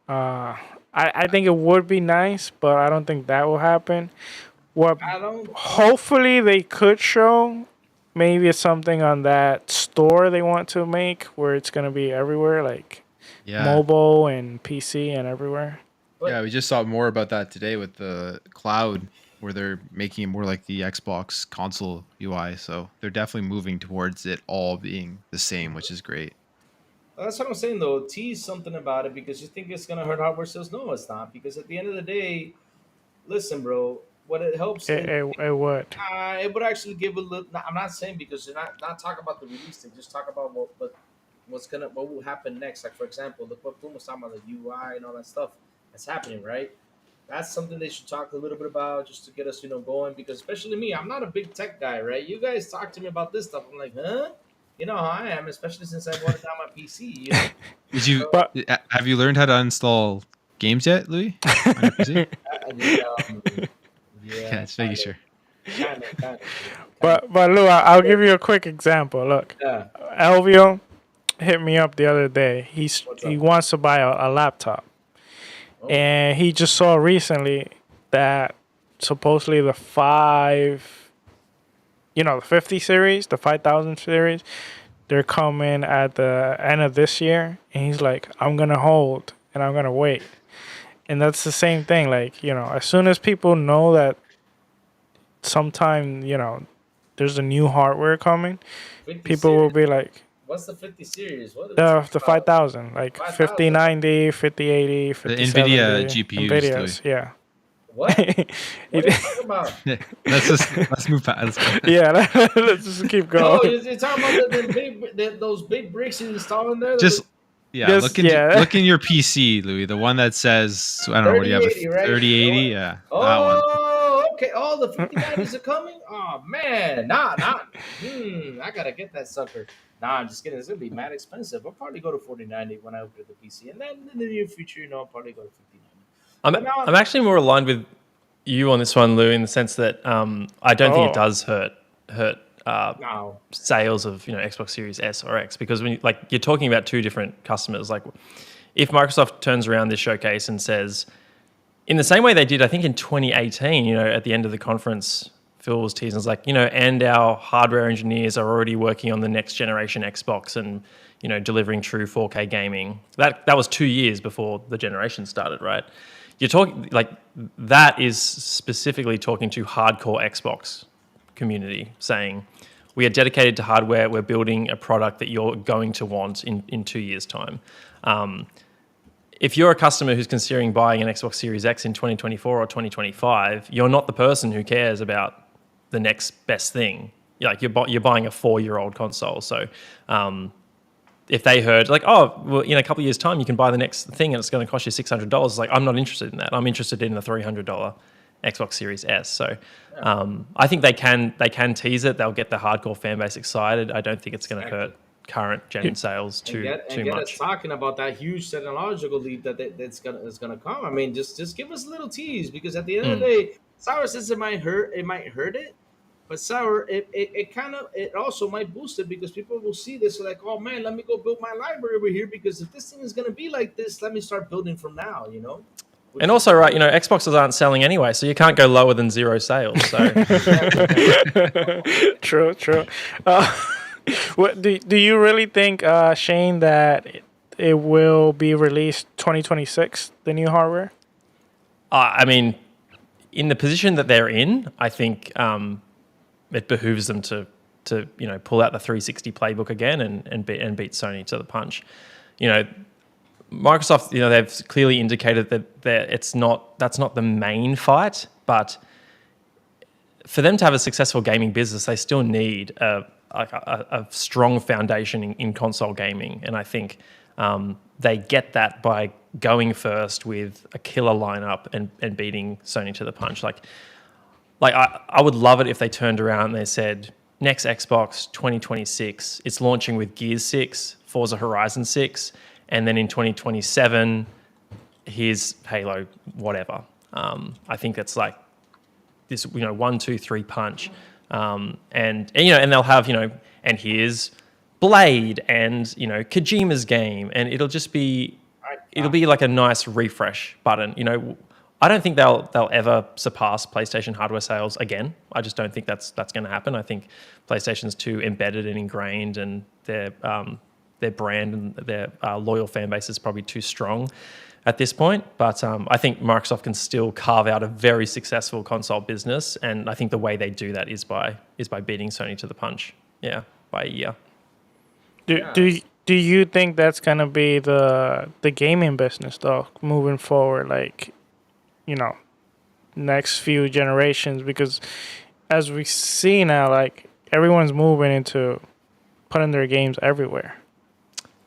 I think it would be nice, but I don't think that will happen. Hopefully they could show. Maybe it's something on that store they want to make where it's gonna be everywhere, like mobile and PC and everywhere. Yeah, we just saw more about that today with the cloud, where they're making it more like the Xbox console UI. So they're definitely moving towards it all being the same, which is great. That's what I'm saying, though. Tease something about it because you think it's gonna hurt hardware sales. No, it's not. Because at the end of the day, listen, bro. What it helps. It would. It would actually give a little. I'm not saying because you're not talking about the release thing. Just talk about what will happen next. Like for example, look what Plume was talking about, the UI and all that stuff that's happening, right? That's something they should talk a little bit about just to get us, going. Because especially me, I'm not a big tech guy, right? You guys talk to me about this stuff. I'm like, huh? You know how I am, especially since I wanted down my PC. Did you have you learned how to install games yet, Louis? On your PC? Yeah, it's making sure. Kind of. But Lou, I'll give you a quick example. Look, Elvio hit me up the other day. He wants to buy a laptop, and he just saw recently that supposedly the 50 series, the 5000 series, they're coming at the end of this year, and he's like, I'm gonna hold and I'm gonna wait. And that's the same thing. Like, as soon as people know that sometime, there's a new hardware coming, people will be like, what's the 50 series? The 5000, like 5090, 5080, 5070. The NVIDIA GPUs. NVIDIA's, yeah. What? What are you talking about? Let's move past. Yeah, let's just keep going. Oh, you're talking about those big bricks you install in there? Look in your PC, Louis. The one that says, I don't know, what do you have? 3080? Yeah. Oh, that one. Okay. All the 5090s are coming? Oh, man. I got to get that sucker. Nah, I'm just kidding. It's going to be mad expensive. I'll probably go to 4090 when I upgrade the PC. And then in the near future, I'll probably go to 5090. I'm actually more aligned with you on this one, Lou, in the sense that I don't think it does hurt hurt No. sales of Xbox Series S or X, because when you're talking about two different customers. Like, if Microsoft turns around this showcase and says, in the same way they did, I think in 2018, at the end of the conference, Phil was teasing, was like, and our hardware engineers are already working on the next generation Xbox and delivering true 4K gaming. That was 2 years before the generation started, right? You're talking that is specifically talking to hardcore Xbox community, saying we are dedicated to hardware. We're building a product that you're going to want in 2 years' time. If you're a customer who's considering buying an Xbox Series X in 2024 or 2025, you're not the person who cares about the next best thing. You're buying a 4-year-old console. So if they heard in a couple of years' time you can buy the next thing and it's going to cost you $600, I'm not interested in that. I'm interested in the $300 Xbox Series S. So I think they can tease it. They'll get the hardcore fan base excited. I don't think it's going to hurt current gen sales too Get much. us talking about that huge technological leap that's gonna come. I mean, just give us a little tease, because at the end of the day, Sour says it might hurt it, but Sour, it also might boost it, because people will see this like, oh man, let me go build my library over here, because if this thing is gonna be like this, let me start building from now. And also, right, Xboxes aren't selling anyway, so you can't go lower than 0 sales. So True. What do you really think, Shane, that it will be released 2026, the new hardware? I mean, in the position that they're in, I think it behooves them to pull out the 360 playbook again and beat Sony to the punch. Microsoft, they've clearly indicated that that's not the main fight, but for them to have a successful gaming business, they still need a strong foundation in console gaming, and I think they get that by going first with a killer lineup and beating Sony to the punch. I would love it if they turned around and they said, next Xbox 2026, it's launching with Gears 6, Forza Horizon 6, and then in 2027, here's Halo, whatever. I think that's like this, 1, 2, 3 punch. And they'll have, and here's Blade and, Kojima's game, and it'll be like a nice refresh button. I don't think they'll ever surpass PlayStation hardware sales again. I just don't think that's going to happen. I think PlayStation's too embedded and ingrained, and their brand and their loyal fan base is probably too strong at this point. But I think Microsoft can still carve out a very successful console business, and I think the way they do that is by beating Sony to the punch. Yeah, by a year. Do you think that's gonna be the gaming business though, moving forward? Next few generations, because as we see now, everyone's moving into putting their games everywhere.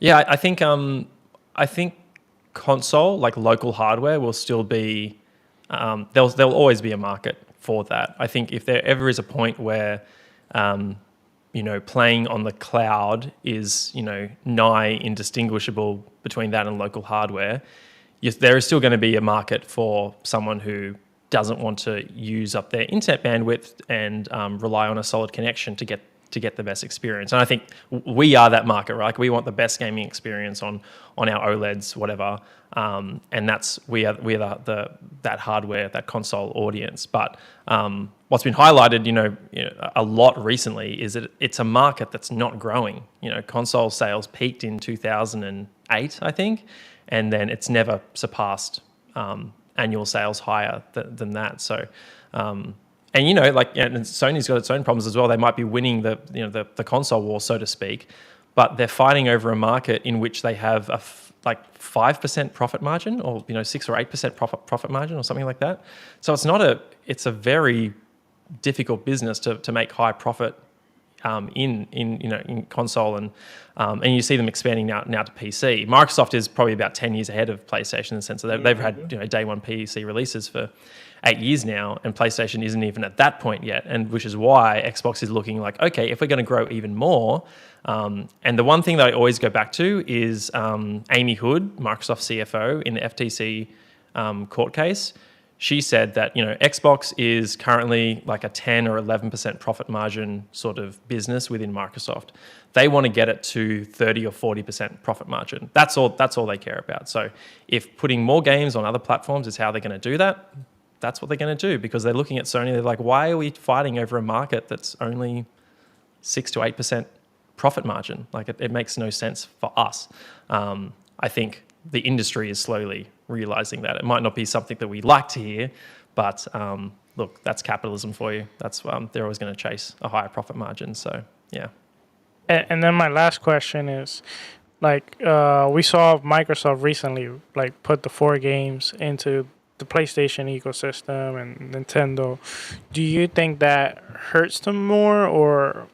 Yeah, I think console, local hardware, will still be there'll always be a market for that. I think if there ever is a point where playing on the cloud is nigh indistinguishable between that and local hardware, there is still going to be a market for someone who doesn't want to use up their internet bandwidth and rely on a solid connection to get the best experience. And I think we are that market, right? We want the best gaming experience on our OLEDs, whatever. And we are that hardware, that console audience. But what's been highlighted, a lot recently is that it's a market that's not growing. Console sales peaked in 2008, I think, and then it's never surpassed annual sales higher than that. So. And Sony's got its own problems as well. They might be winning the console war, so to speak, but they're fighting over a market in which they have a 5% profit margin, or 6 or 8% profit margin, or something like that. So it's a very difficult business to make high profit in console, and you see them expanding now to PC. Microsoft is probably about 10 years ahead of PlayStation in the sense that they've had day one PC releases for 8 years now, and PlayStation isn't even at that point yet, and which is why Xbox is looking like, okay, if we're going to grow even more, and the one thing that I always go back to is Amy Hood, Microsoft CFO, in the FTC court case. she said that, Xbox is currently like a 10 or 11% profit margin sort of business within Microsoft. They want to get it to 30 or 40% profit margin. That's all they care about. So if putting more games on other platforms is how they're going to do that, that's what they're going to do, because they're looking at Sony. They're like, why are we fighting over a market that's only 6 to 8% profit margin? Like it makes no sense for us. I think the industry is slowly realizing that. It might not be something that we like to hear, but look, that's capitalism for you. That's they're always going to chase a higher profit margin. So yeah. And then my last question is, like, we saw Microsoft recently like put the 4 games into the PlayStation ecosystem and Nintendo. Do you think that hurts them more, or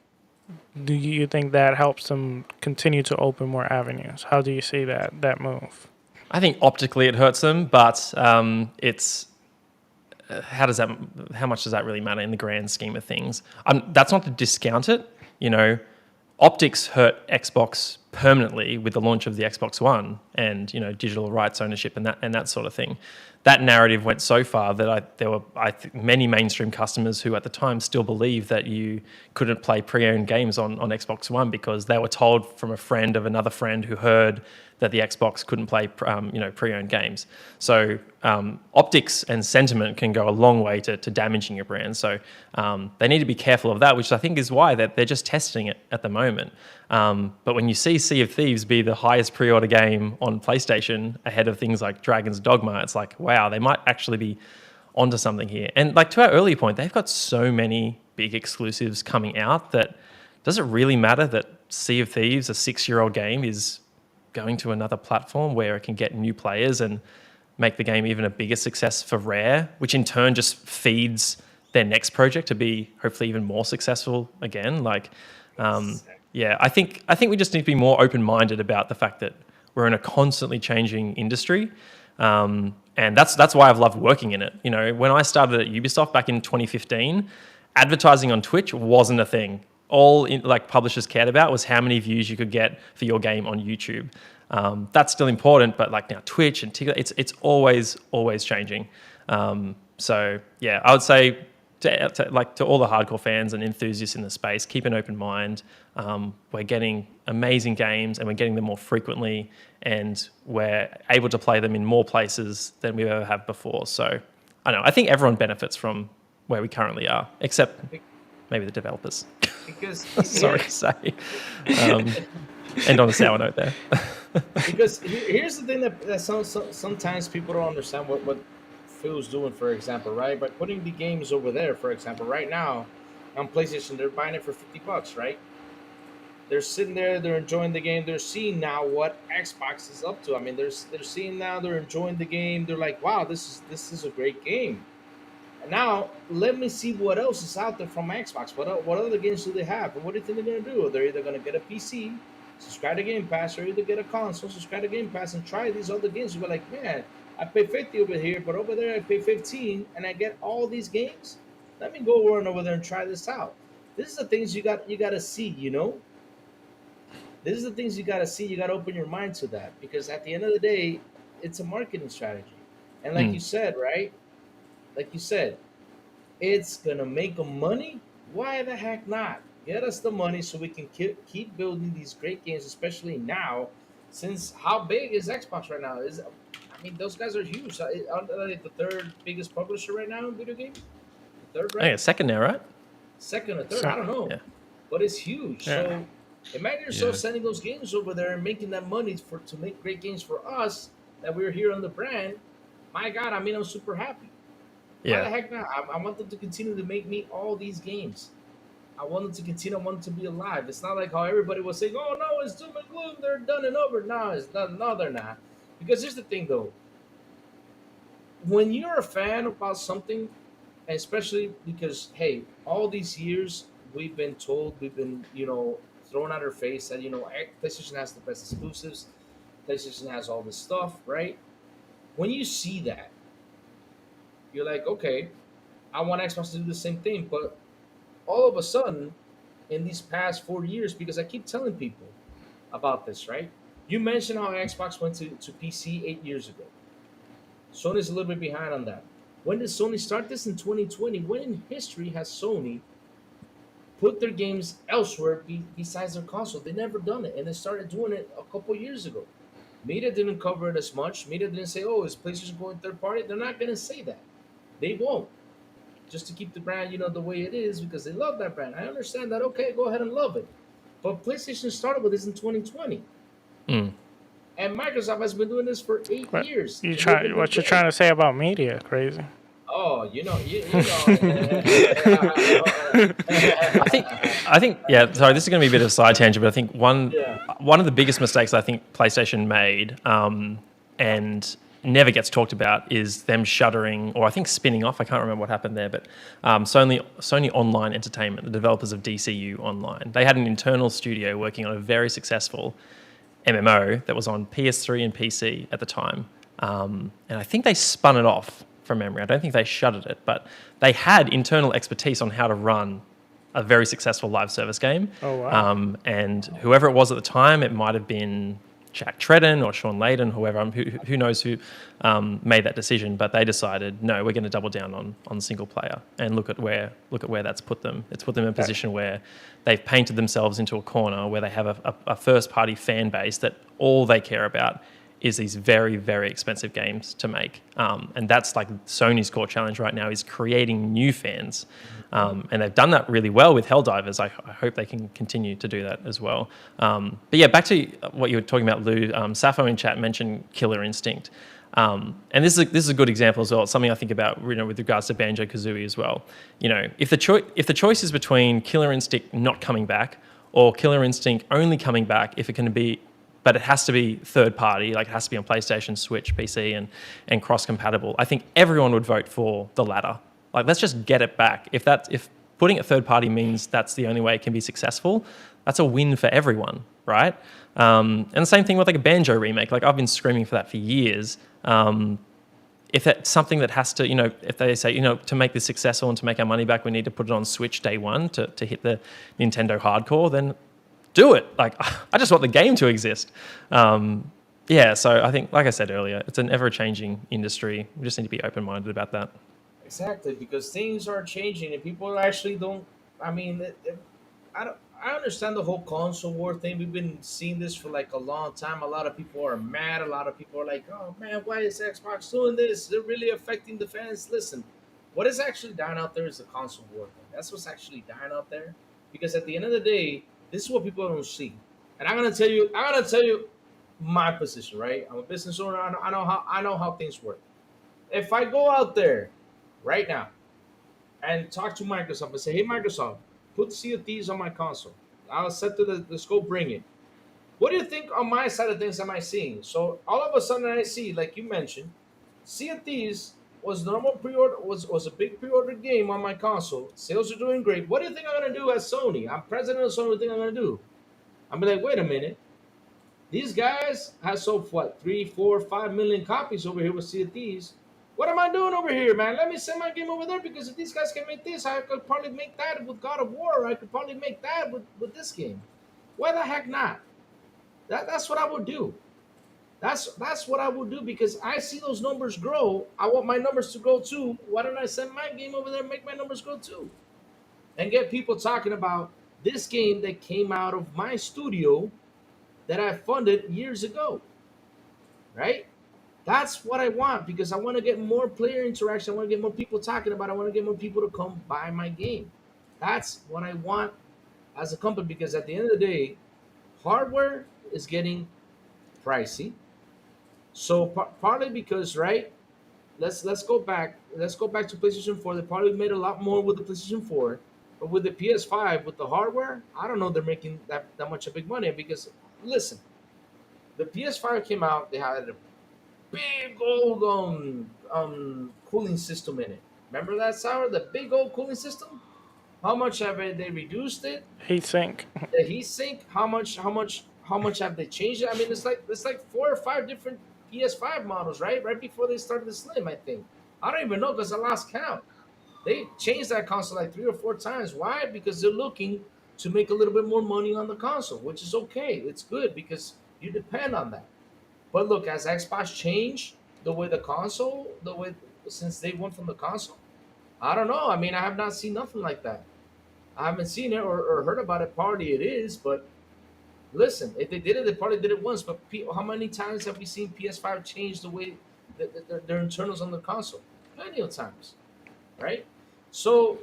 do you think that helps them continue to open more avenues? How do you see that move? I think optically it hurts them, but it's how much does that really matter in the grand scheme of things? That's not to discount it. Optics hurt Xbox permanently with the launch of the Xbox One and digital rights ownership and that sort of thing. That narrative went so far that there were many mainstream customers who at the time still believed that you couldn't play pre-owned games on Xbox One because they were told from a friend of another friend who heard that the Xbox couldn't play pre-owned games. So optics and sentiment can go a long way to damaging your brand. So they need to be careful of that, which I think is why they're just testing it at the moment. But when you see Sea of Thieves be the highest pre-order game on PlayStation ahead of things like Dragon's Dogma, it's like, wow, they might actually be onto something here. And like to our earlier point, they've got so many big exclusives coming out that does it really matter that Sea of Thieves, a 6-year-old game, is going to another platform where it can get new players and make the game even a bigger success for Rare, which in turn just feeds their next project to be hopefully even more successful again. Like, yeah, I think we just need to be more open-minded about the fact that we're in a constantly changing industry, and that's why I've loved working in it. When I started at Ubisoft back in 2015, advertising on Twitch wasn't a thing. All publishers cared about was how many views you could get for your game on YouTube. That's still important, but like now Twitch and TikTok, it's always changing. So yeah, I would say to all the hardcore fans and enthusiasts in the space, keep an open mind. We're getting amazing games and we're getting them more frequently, and we're able to play them in more places than we ever have before. So I think everyone benefits from where we currently are, except maybe the developers. Because sorry to say, end on a sour note there. Because here's the thing that sometimes people don't understand what Phil's doing, for example, right? By putting the games over there, for example, right now on PlayStation, they're buying it for $50, right? They're sitting there, they're enjoying the game. They're seeing now what Xbox is up to. I mean, they're seeing now, they're enjoying the game. They're like, wow, this is a great game. Now, let me see what else is out there from Xbox. What other games do they have? And what do you think they're going to do? They're either going to get a PC, subscribe to Game Pass, or either get a console, subscribe to Game Pass, and try these other games. You'll be like, man, I pay 50 over here, but over there I pay 15, and I get all these games? Let me go run over there and try this out. This is the things you got to see, This is the things you got to see. You got to open your mind to that, because at the end of the day, it's a marketing strategy. And like you said, right? Like you said, it's going to make them money. Why the heck not? Get us the money so we can keep building these great games, especially now, since how big is Xbox right now? Those guys are huge. Aren't they like the third biggest publisher right now in video games? The third, right? Hey, second now, right? Second or third, I don't know. Yeah. But it's huge. Yeah. So imagine yourself sending those games over there and making that money to make great games for us that we're here on the brand. My God, I'm super happy. Why the heck not? I want them to continue to make me all these games. I want them to continue. I want them to be alive. It's not like how everybody was saying, oh, no, it's doom and gloom. They're done and over. No, it's not. No, they're not. Because here's the thing, though. When you're a fan about something, and especially because, hey, all these years we've been told, we've been, thrown at our face that, PlayStation has the best exclusives. PlayStation has all this stuff, right? When you see that, you're like, okay, I want Xbox to do the same thing. But all of a sudden, in these past 4 years, because I keep telling people about this, right? You mentioned how Xbox went to PC 8 years ago. Sony's a little bit behind on that. When did Sony start this? In 2020. When in history has Sony put their games elsewhere besides their console? They never done it, and they started doing it a couple years ago. Media didn't cover it as much. Media didn't say, "Oh, is PlayStation going third party?" They're not gonna say that. They won't, just to keep the brand, the way it is, because they love that brand. I understand that. Okay, go ahead and love it. But PlayStation started with this in 2020, Mm. and Microsoft has been doing this for 8 years. What you're trying to say about media? Crazy. Oh, I think, yeah. Sorry, this is going to be a bit of a side tangent, but I think yeah. one of the biggest mistakes I think PlayStation made, and never gets talked about, is them shuttering, or I think spinning off. I can't remember what happened there, but Sony Online Entertainment, the developers of DCU Online, they had an internal studio working on a very successful MMO that was on PS3 and PC at the time, and I think they spun it off from memory. I don't think they shuttered it, but they had internal expertise on how to run a very successful live service game. Oh, wow. And whoever it was at the time, it might have been Jack Tredden or Sean Layden, whoever, who knows who made that decision, but they decided, no, we're going to double down on single player, and look at where that's put them. It's put them in a position where they've painted themselves into a corner where they have a first party fan base that all they care about is these very, very expensive games to make. And that's like Sony's core challenge right now, is creating new fans. And they've done that really well with Helldivers. I hope they can continue to do that as well. But yeah, back to what you were talking about, Lou. Sappho in chat mentioned Killer Instinct. And this is a good example as well. It's something I think about, with regards to Banjo-Kazooie as well. If the choice is between Killer Instinct not coming back or Killer Instinct only coming back if it can be, but it has to be third party, like it has to be on PlayStation, Switch, PC, and cross compatible, I think everyone would vote for the latter. Like, let's just get it back. If putting it third party means that's the only way it can be successful, that's a win for everyone, right? And the same thing with like a Banjo remake. Like, I've been screaming for that for years. If that's something that has to, if they say, to make this successful and to make our money back, we need to put it on Switch day one to hit the Nintendo hardcore, then do it. Like, I just want the game to exist. Yeah, so I think, like I said earlier, it's an ever-changing industry. We just need to be open-minded about that. Exactly, because things are changing and people actually don't. I mean, I understand the whole console war thing. We've been seeing this for like a long time. A lot of people are mad. A lot of people are like, "Oh man, why is Xbox doing this? They're really affecting the fans." Listen, what is actually dying out there is the console war thing. That's what's actually dying out there. Because at the end of the day, this is what people don't see. And I'm gonna tell you. My position, right? I'm a business owner. I know how things work. If I go out there right now and talk to Microsoft and say, "Hey, Microsoft, put Sea of Thieves on my console. I'll set to the scope, bring it." What do you think on my side of things am I seeing? So all of a sudden I see, like you mentioned, Sea of Thieves was normal pre-order, was a big pre-order game on my console. Sales are doing great. What do you think I'm gonna do as Sony? I'm president of Sony. What do you think I'm gonna do? I'm be like, wait a minute. These guys have sold what, 3, 4, 5 million copies over here with Sea of Thieves. What am I doing over here, man? Let me send my game over there, because if these guys can make this, I could probably make that with God of War. I could probably make that with this game. Why the heck not? That's what I would do. That's what I would do, because I see those numbers grow. I want my numbers to grow too. Why don't I send my game over there and make my numbers grow too? And get people talking about this game that came out of my studio that I funded years ago, right? That's what I want, because I want to get more player interaction. I want to get more people talking about it. I want to get more people to come buy my game. That's what I want as a company, because at the end of the day, hardware is getting pricey. So partly because, right? Let's go back. Let's go back to PlayStation 4. They probably made a lot more with the PlayStation 4, but with the PS5, with the hardware, I don't know they're making that much of big money, because listen, the PS5 came out. They had a big old cooling system in it. Remember that, Sour? The big old cooling system. How much have they reduced it? Heat sink. The heat sink. How much have they changed it? I mean, it's like 4 or 5 different PS5 models, right? Right before they started the Slim, I think. I don't even know, because I lost count. They changed that console like 3 or 4 times. Why? Because they're looking to make a little bit more money on the console, which is okay. It's good, because you depend on that. But look, as Xbox changed the way the console, the way since day one from the console. I don't know. I mean, I have not seen nothing like that. I haven't seen it or heard about it. Probably it is, but listen, if they did it, they probably did it once. But how many times have we seen PS5 change the way their internals on the console? Plenty of times, right? So,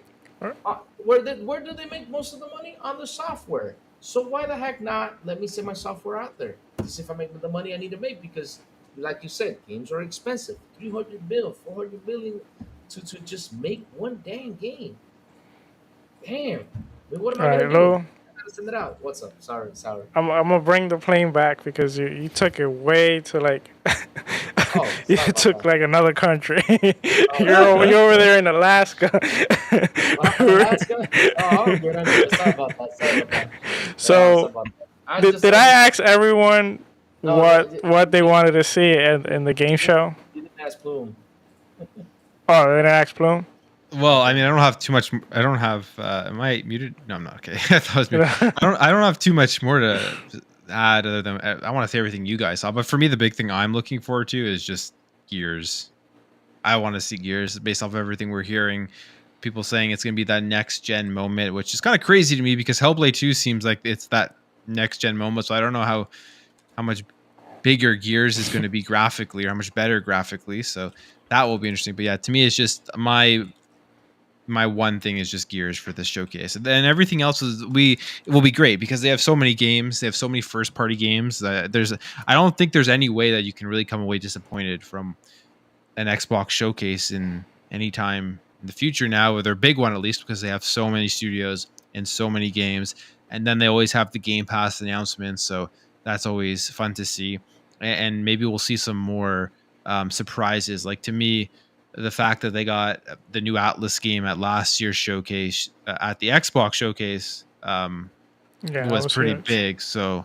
where do they make most of the money on the software? So why the heck not let me set my software out there to see if I make the money I need to make? Because, like you said, games are expensive. 300 bill, 400 million to just make one dang game. Damn. I mean, what am I All gonna right, do? Lou. I gotta send it out. What's up? Sorry. I'm gonna bring the plane back because you took it way to like Oh, you sorry about took that. like another country. Oh, You're over there in Alaska. I'm in Alaska. Oh, I'm good. I'm good. Sorry about that. Yeah, sorry So about that. I did, just, did I I just, ask everyone no, what they wanted to see in the game show? you didn't ask Plume. Oh, they didn't ask Plume. Well, I mean, I don't have too much. I don't have. Am I muted? No, I'm not. Okay, I thought I was muted. I don't have too much more to add other than I want to say everything you guys saw. But for me, the big thing I'm looking forward to is just Gears. I want to see Gears based off of everything we're hearing. People saying it's going to be that next gen moment, which is kind of crazy to me because Hellblade 2 seems like it's that next gen moment. So I don't know how much bigger Gears is going to be graphically or how much better graphically. So that will be interesting. But yeah, to me, it's just my one thing is just Gears for this showcase, and then everything else it will be great because they have so many games, they have so many first party games. I don't think there's any way that you can really come away disappointed from an Xbox showcase in any time in the future now, or their big one at least, because they have so many studios and so many games, and then they always have the Game Pass announcements, so that's always fun to see, and maybe we'll see some more surprises. Like to me, the fact that they got the new Atlas game at last year's showcase at the Xbox showcase Yeah, that was was pretty huge. big. So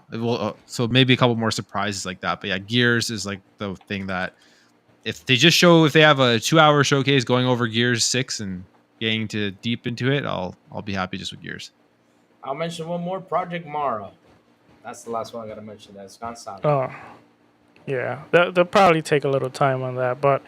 so maybe a couple more surprises like that. But yeah, Gears is like the thing that if they have a 2-hour showcase going over Gears 6 and getting to deep into it, I'll be happy just with Gears. I'll mention one more, Project Mara. That's the last one I gotta mention. That's Gonzalo. Oh, yeah. They'll probably take a little time on that, but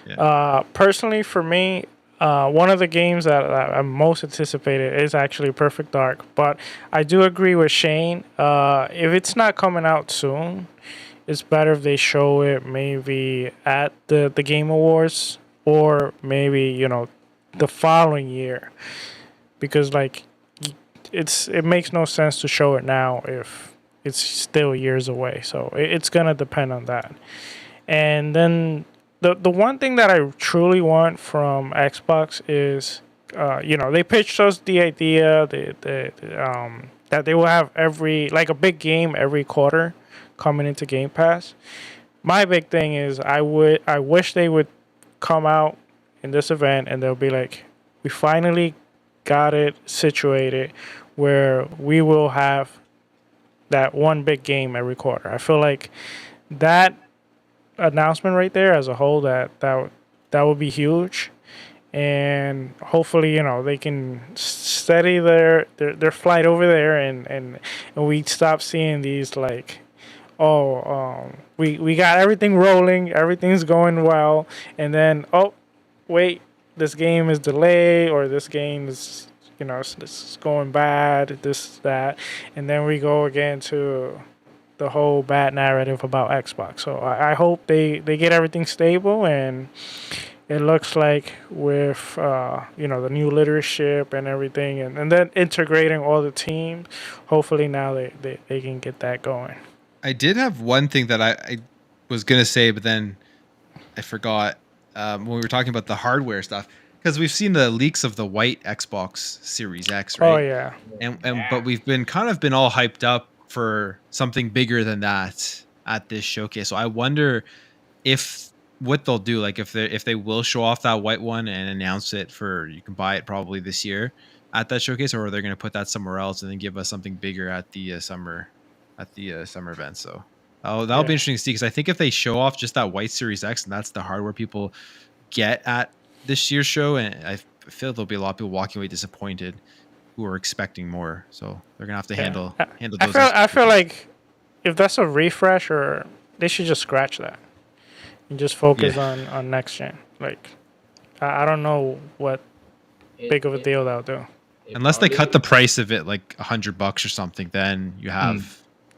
Yeah. personally for me, one of the games that I'm most anticipated is actually Perfect Dark. But I do agree with Shane. If it's not coming out soon, it's better if they show it maybe at the Game Awards or maybe the following year, because like it makes no sense to show it now if it's still years away. So it's gonna depend on that. And then the one thing that I truly want from Xbox is, they pitched us the idea that they will have a big game every quarter coming into Game Pass. My big thing is I wish they would come out in this event and they'll be like, we finally got it situated where we will have that one big game every quarter. I feel like that announcement right there as a whole that would be huge, and hopefully they can steady their flight over there, and we stop seeing these like, we got everything rolling, everything's going well, and then wait, this game is delayed, or this game is it's going bad, this that, and then we go again to the whole bad narrative about Xbox. So I hope they get everything stable, and it looks like with the new leadership and everything, and then integrating all the teams, hopefully now they can get that going. I did have one thing that I was gonna say, but then I forgot when we were talking about the hardware stuff, because we've seen the leaks of the white Xbox Series X, right? Oh yeah. And but we've been all hyped up for something bigger than that at this showcase. So I wonder if what they'll do, like if they will show off that white one and announce it you can buy it probably this year at that showcase, or are they going to put that somewhere else and then give us something bigger at the summer event. So that'll be interesting to see, because I think if they show off just that white Series X and that's the hardware people get at this year's show, and I feel there'll be a lot of people walking away disappointed who are expecting more. So they're gonna have to handle those. I feel like if that's a refresh, or they should just scratch that and just focus on next gen. Like I don't know what It, big of a it, deal that'll do. it Unless they probably cut the will. price of it like $100 or something, then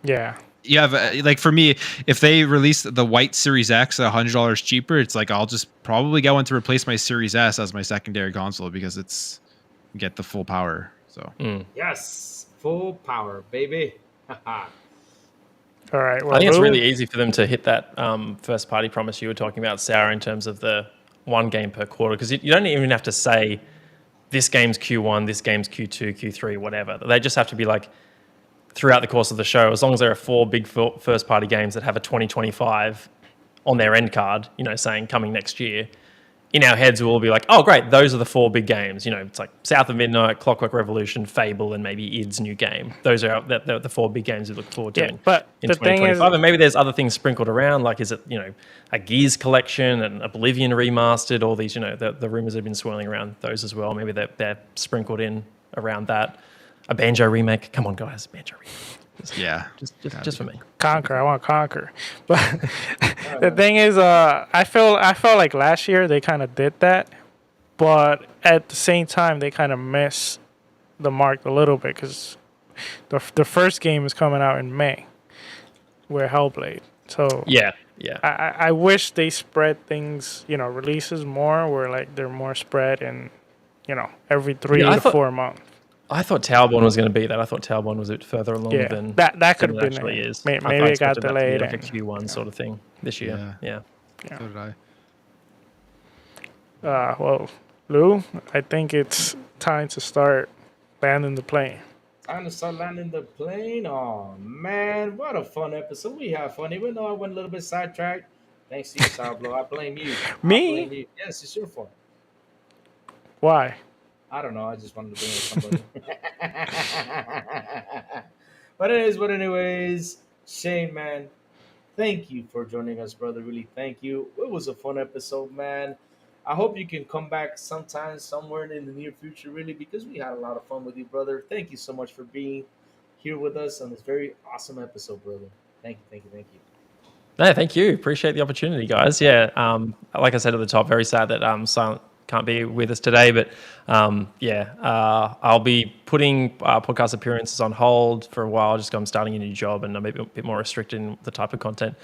Yeah. you have like for me, if they release the white Series X at $100 cheaper, it's like I'll just probably get one to replace my Series S as my secondary console because it's get the full power. So Yes, full power, baby. All right. I Well, think it's Lou, really easy for them to hit that first party promise you were talking about, Sarah, in terms of the one game per quarter, because you don't even have to say this game's Q1, this game's Q2, Q3, whatever. They just have to be like throughout the course of the show, as long as there are 4 big first party games that have a 2025 on their end card, saying coming next year. In our heads, we'll be like, oh, great, those are the 4 big games. It's like South of Midnight, Clockwork Revolution, Fable, and maybe id's new game. Those are the 4 big games we look forward to yeah, but in the thing 2025. is, And maybe there's other things sprinkled around, like is it, a Gears collection and Oblivion remastered, all these, the rumors have been swirling around those as well. Maybe they're sprinkled in around that. A Banjo remake. Come on, guys, Banjo remake. Just for me. Conquer. I want Conquer. But the thing is, I felt like last year they kind of did that, but at the same time they kind of missed the mark a little bit because the first game is coming out in May, with Hellblade. So Yeah. I wish they spread things, releases more, where like they're more spread and every 3 I to thought- 4 months. I thought Towerborn was going to be that. I thought Towerborn was a bit further along Yeah, than that could than have it been actually it. is. Maybe I it got expected that to be delayed. like a and- Q1 sort of thing this year. Yeah. So did I. Well, Lou, I think it's time to start landing the plane. Time to start landing the plane. Oh man, what a fun episode. We had fun, even though I went a little bit sidetracked. Thanks to you, Sourblow. I blame you. Me? I blame you. Yes, it's your fault. Why? I don't know. I just wanted to bring in somebody. But it is what anyways. Shane, man, thank you for joining us, brother. Really, thank you. It was a fun episode, man. I hope you can come back sometime, somewhere in the near future, really, because we had a lot of fun with you, brother. Thank you so much for being here with us on this very awesome episode, brother. Thank you, thank you, thank you. No, thank you. Appreciate the opportunity, guys. Yeah. Like I said at the top, very sad that Silent can't be with us today, but I'll be putting podcast appearances on hold for a while. Just 'cause I'm starting a new job and I'm a bit more restricted in the type of content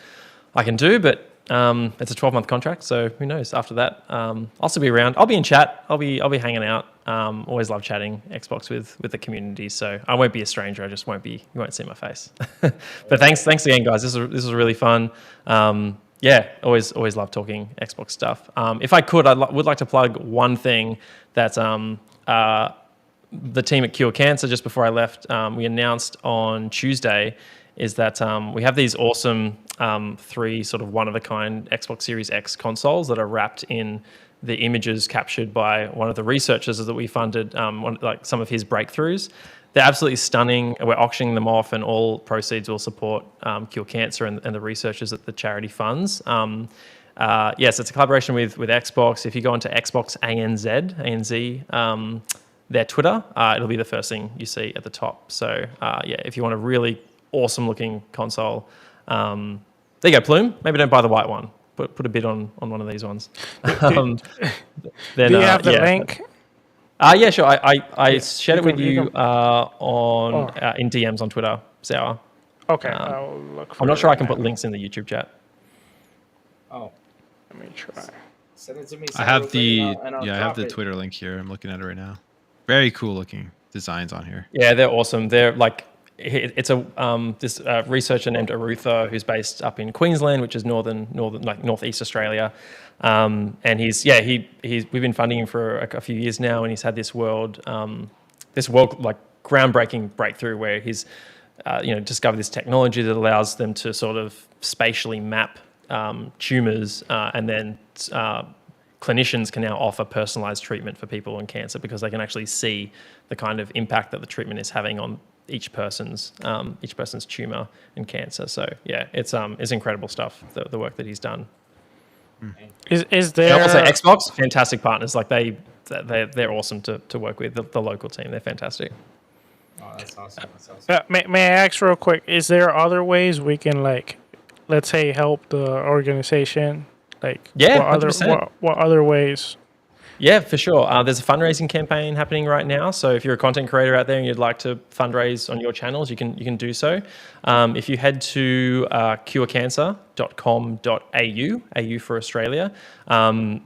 I can do. But it's a 12-month contract, so who knows? After that, I'll still be around. I'll be in chat. I'll be hanging out. Always love chatting Xbox with the community, so I won't be a stranger. I just won't be. You won't see my face. But thanks again, guys. This was really fun. Always love talking Xbox stuff. If I could, would like to plug one thing that the team at Cure Cancer, just before I left, we announced on Tuesday, is that we have these awesome 3 sort of one-of-a-kind Xbox Series X consoles that are wrapped in the images captured by one of the researchers that we funded, like some of his breakthroughs. They're absolutely stunning. We're auctioning them off, and all proceeds will support Cure Cancer and the researchers that the charity funds. Yes, it's a collaboration with Xbox. If you go into Xbox ANZ, their Twitter, it'll be the first thing you see at the top. So if you want a really awesome looking console, there you go, Plume. Maybe don't buy the white one. Put a bid on one of these ones. Then, Do you have the link? Yeah, sure. I shared it with you in DMs on Twitter, Sarah. Okay, I'll look for I'm not sure it I can put now. links in the YouTube chat. Oh, Let me try. send it to me. I have I'll I have drop the it. Twitter link here. I'm looking at it right now. Very cool looking designs on here. Yeah, they're awesome. They're like, it's this researcher named Arutha who's based up in Queensland, which is northern like northeast Australia. And we've been funding him for a few years now, and he's had this world like groundbreaking breakthrough where he's discovered this technology that allows them to sort of spatially map tumors, and then clinicians can now offer personalized treatment for people on cancer because they can actually see the kind of impact that the treatment is having on each person's tumor and cancer. So yeah, it's incredible stuff, the work that he's done. Is there? And also Xbox, fantastic partners. Like they're awesome to work with. The local team, they're fantastic. Oh, that's awesome. That's awesome. May I ask real quick? Is there other ways we can, like, let's say, help the organization? Like, Yeah, what 100%. other ways? Yeah, for sure. There's a fundraising campaign happening right now. So if you're a content creator out there and you'd like to fundraise on your channels, you can do so. If you head to curecancer.com.au, AU for Australia,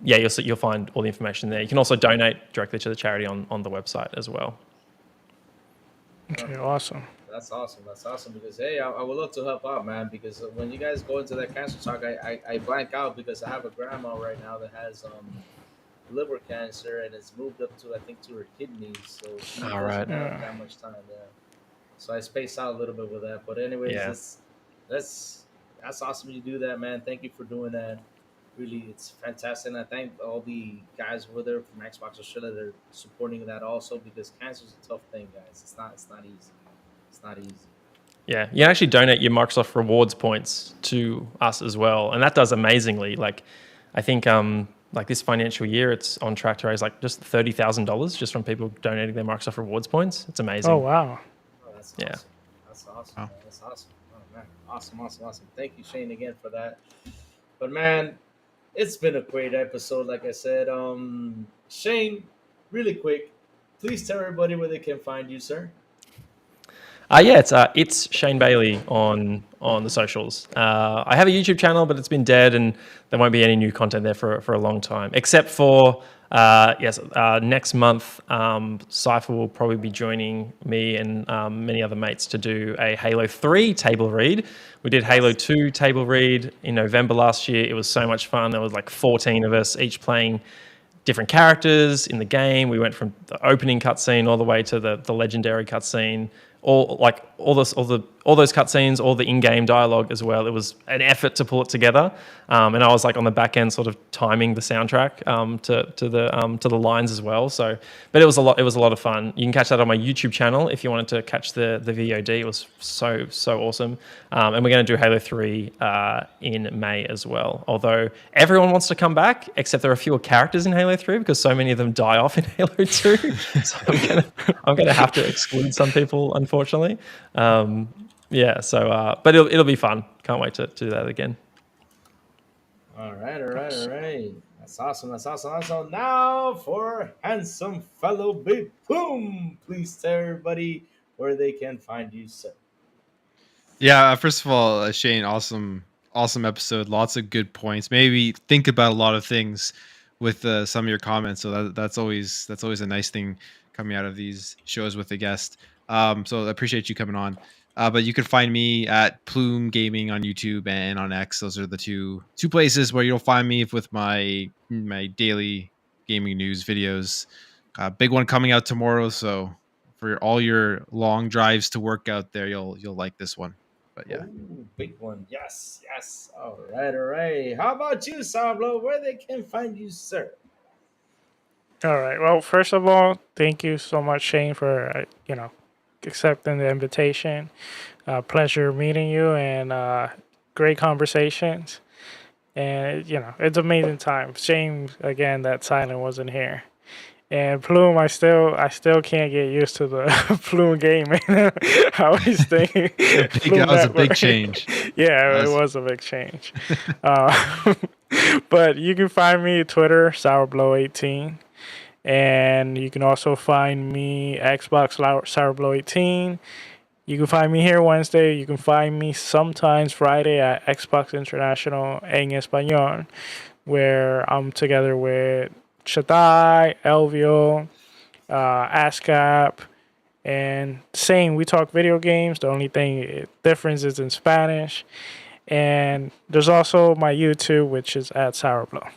you'll find all the information there. You can also donate directly to the charity on the website as well. Okay, awesome. That's awesome. That's awesome because hey, I would love to help out, man. Because when you guys go into that cancer talk, I blank out because I have a grandma right now that has liver cancer and it's moved up to I think to her kidneys, so she All doesn't right. have Yeah. that much time there. So I space out a little bit with that. But anyways, Yeah. that's awesome you do that, man. Thank you for doing that. Really, it's fantastic. And I thank all the guys over there from Xbox Australia that are supporting that also because cancer's a tough thing, guys. It's not easy. It's not easy. Yeah, you can actually donate your Microsoft rewards points to us as well, and that does amazingly. Like, I think like this financial year, it's on track to raise like just $30,000 just from people donating their Microsoft rewards points. It's amazing. Oh wow. Oh, that's Yeah. awesome. That's awesome, Wow. man. That's awesome. Oh man, awesome. Thank you, Shane, again for that. But man, it's been a great episode. Like I said, Shane, really quick, please tell everybody where they can find you, sir. It's Shane Bailey on the socials. I have a YouTube channel, but it's been dead, and there won't be any new content there for a long time, except for next month, Cypher will probably be joining me and many other mates to do a Halo 3 table read. We did Halo 2 table read in November last year. It was so much fun. There was like 14 of us, each playing different characters in the game. We went from the opening cutscene all the way to the legendary cutscene. All those cutscenes, all the in-game dialogue as well. It was an effort to pull it together, and I was like on the back end, sort of timing the soundtrack to the lines as well. So, but it was a lot. It was a lot of fun. You can catch that on my YouTube channel if you wanted to catch the VOD. It was so awesome. And we're going to do Halo 3 in May as well. Although everyone wants to come back, except there are fewer characters in Halo 3 because so many of them die off in Halo 2. So I'm gonna have to exclude some people, unfortunately. But it'll be fun. Can't wait to do that again. All right. That's awesome. Now for handsome fellow Big Plume, please tell everybody where they can find you, sir. Yeah, first of all, Shane, awesome episode. Lots of good points. Maybe think about a lot of things with some of your comments. So that's always a nice thing coming out of these shows with a guest. So I appreciate you coming on. But you can find me at Plume Gaming on YouTube and on X. Those are the two places where you'll find me with my daily gaming news videos. Big one coming out tomorrow. So for all your long drives to work out there, you'll like this one. But yeah. Ooh, big one. Yes. All right. How about you, Sourblow? Where they can find you, sir? All right. Well, first of all, thank you so much, Shane, for accepting the invitation. Pleasure meeting you and great conversations. And it's amazing time. Shame again that Silent wasn't here. And Plume, I still can't get used to the Plume gaming. I always think That was a big change. Yeah, it was a big change. But you can find me Twitter, Sourblow18. And you can also find me Xbox Sourblow18. You can find me here Wednesday. You can find me sometimes Friday at Xbox International en Español, where I'm together with Shaddai, Elvio, ASCAP, and same. We talk video games. The only difference is in Spanish. And there's also my YouTube, which is at Sourblow.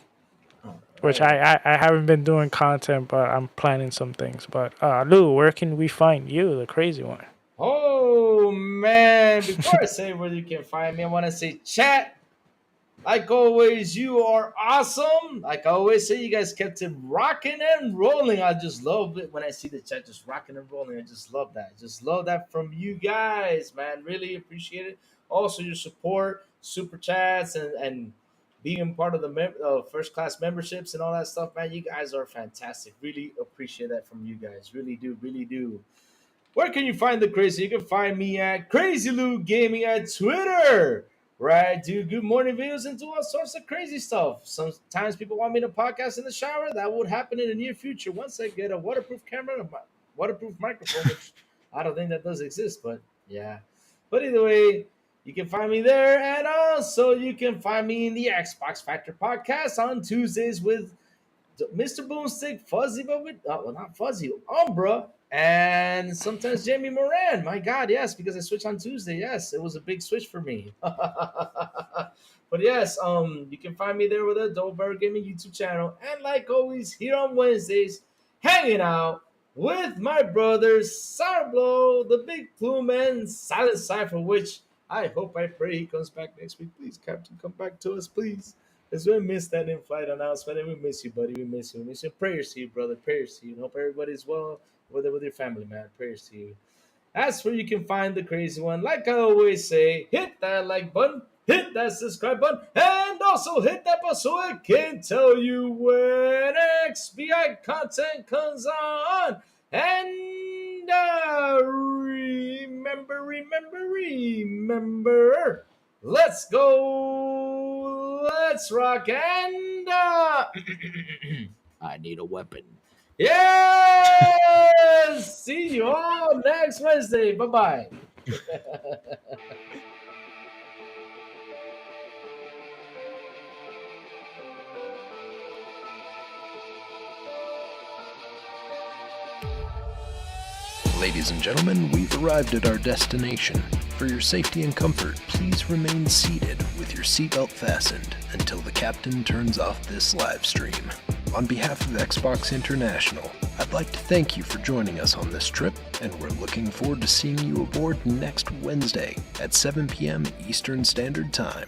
Which I haven't been doing content, but I'm planning some things. But Lou, where can we find you, the crazy one? Oh man! Before I say where you can find me, I want to say chat. Like always, you are awesome. Like I always say, you guys kept it rocking and rolling. I just love it when I see the chat just rocking and rolling. I just love that. Just love that from you guys, man. Really appreciate it. Also, your support, super chats, and being part of the first class memberships and all that stuff, man. You guys are fantastic. Really appreciate that from you guys. Really do. Where can you find the crazy? You can find me at Crazy Lou Gaming at Twitter. where I do good morning videos and do all sorts of crazy stuff. Sometimes people want me to podcast in the shower. That would happen in the near future once I get a waterproof camera and a waterproof microphone, which I don't think that does exist, but yeah. But either way, you can find me there, and also you can find me in the Xbox Factor podcast on Tuesdays with Mr. Boomstick, Fuzzy, but with well, not Fuzzy, Umbra, and sometimes Jamie Moran. My God, yes, because I switched on Tuesday. Yes, it was a big switch for me. But yes, you can find me there with a Dover Gaming YouTube channel, and like always, here on Wednesdays, hanging out with my brothers Sourblow, the Big Plume, and Silent Cypher, which I hope, I pray he comes back next week. Please, Captain, come back to us, please. Because we missed that in-flight announcement, and we miss you, buddy. We miss you. We miss you. Prayers to you, brother. Prayers to you. Hope everybody's well with your family, man. Prayers to you. That's where you can find the crazy one. Like I always say, hit that like button, hit that subscribe button, and also hit that bell so it can tell you when XBI content comes on. And remember, let's go, let's rock, and I need a weapon. Yes! See you all next Wednesday. Bye-bye. Ladies and gentlemen, we've arrived at our destination. For your safety and comfort, please remain seated with your seatbelt fastened until the captain turns off this live stream. On behalf of Xbox International, I'd like to thank you for joining us on this trip, and we're looking forward to seeing you aboard next Wednesday at 7 p.m. Eastern Standard Time.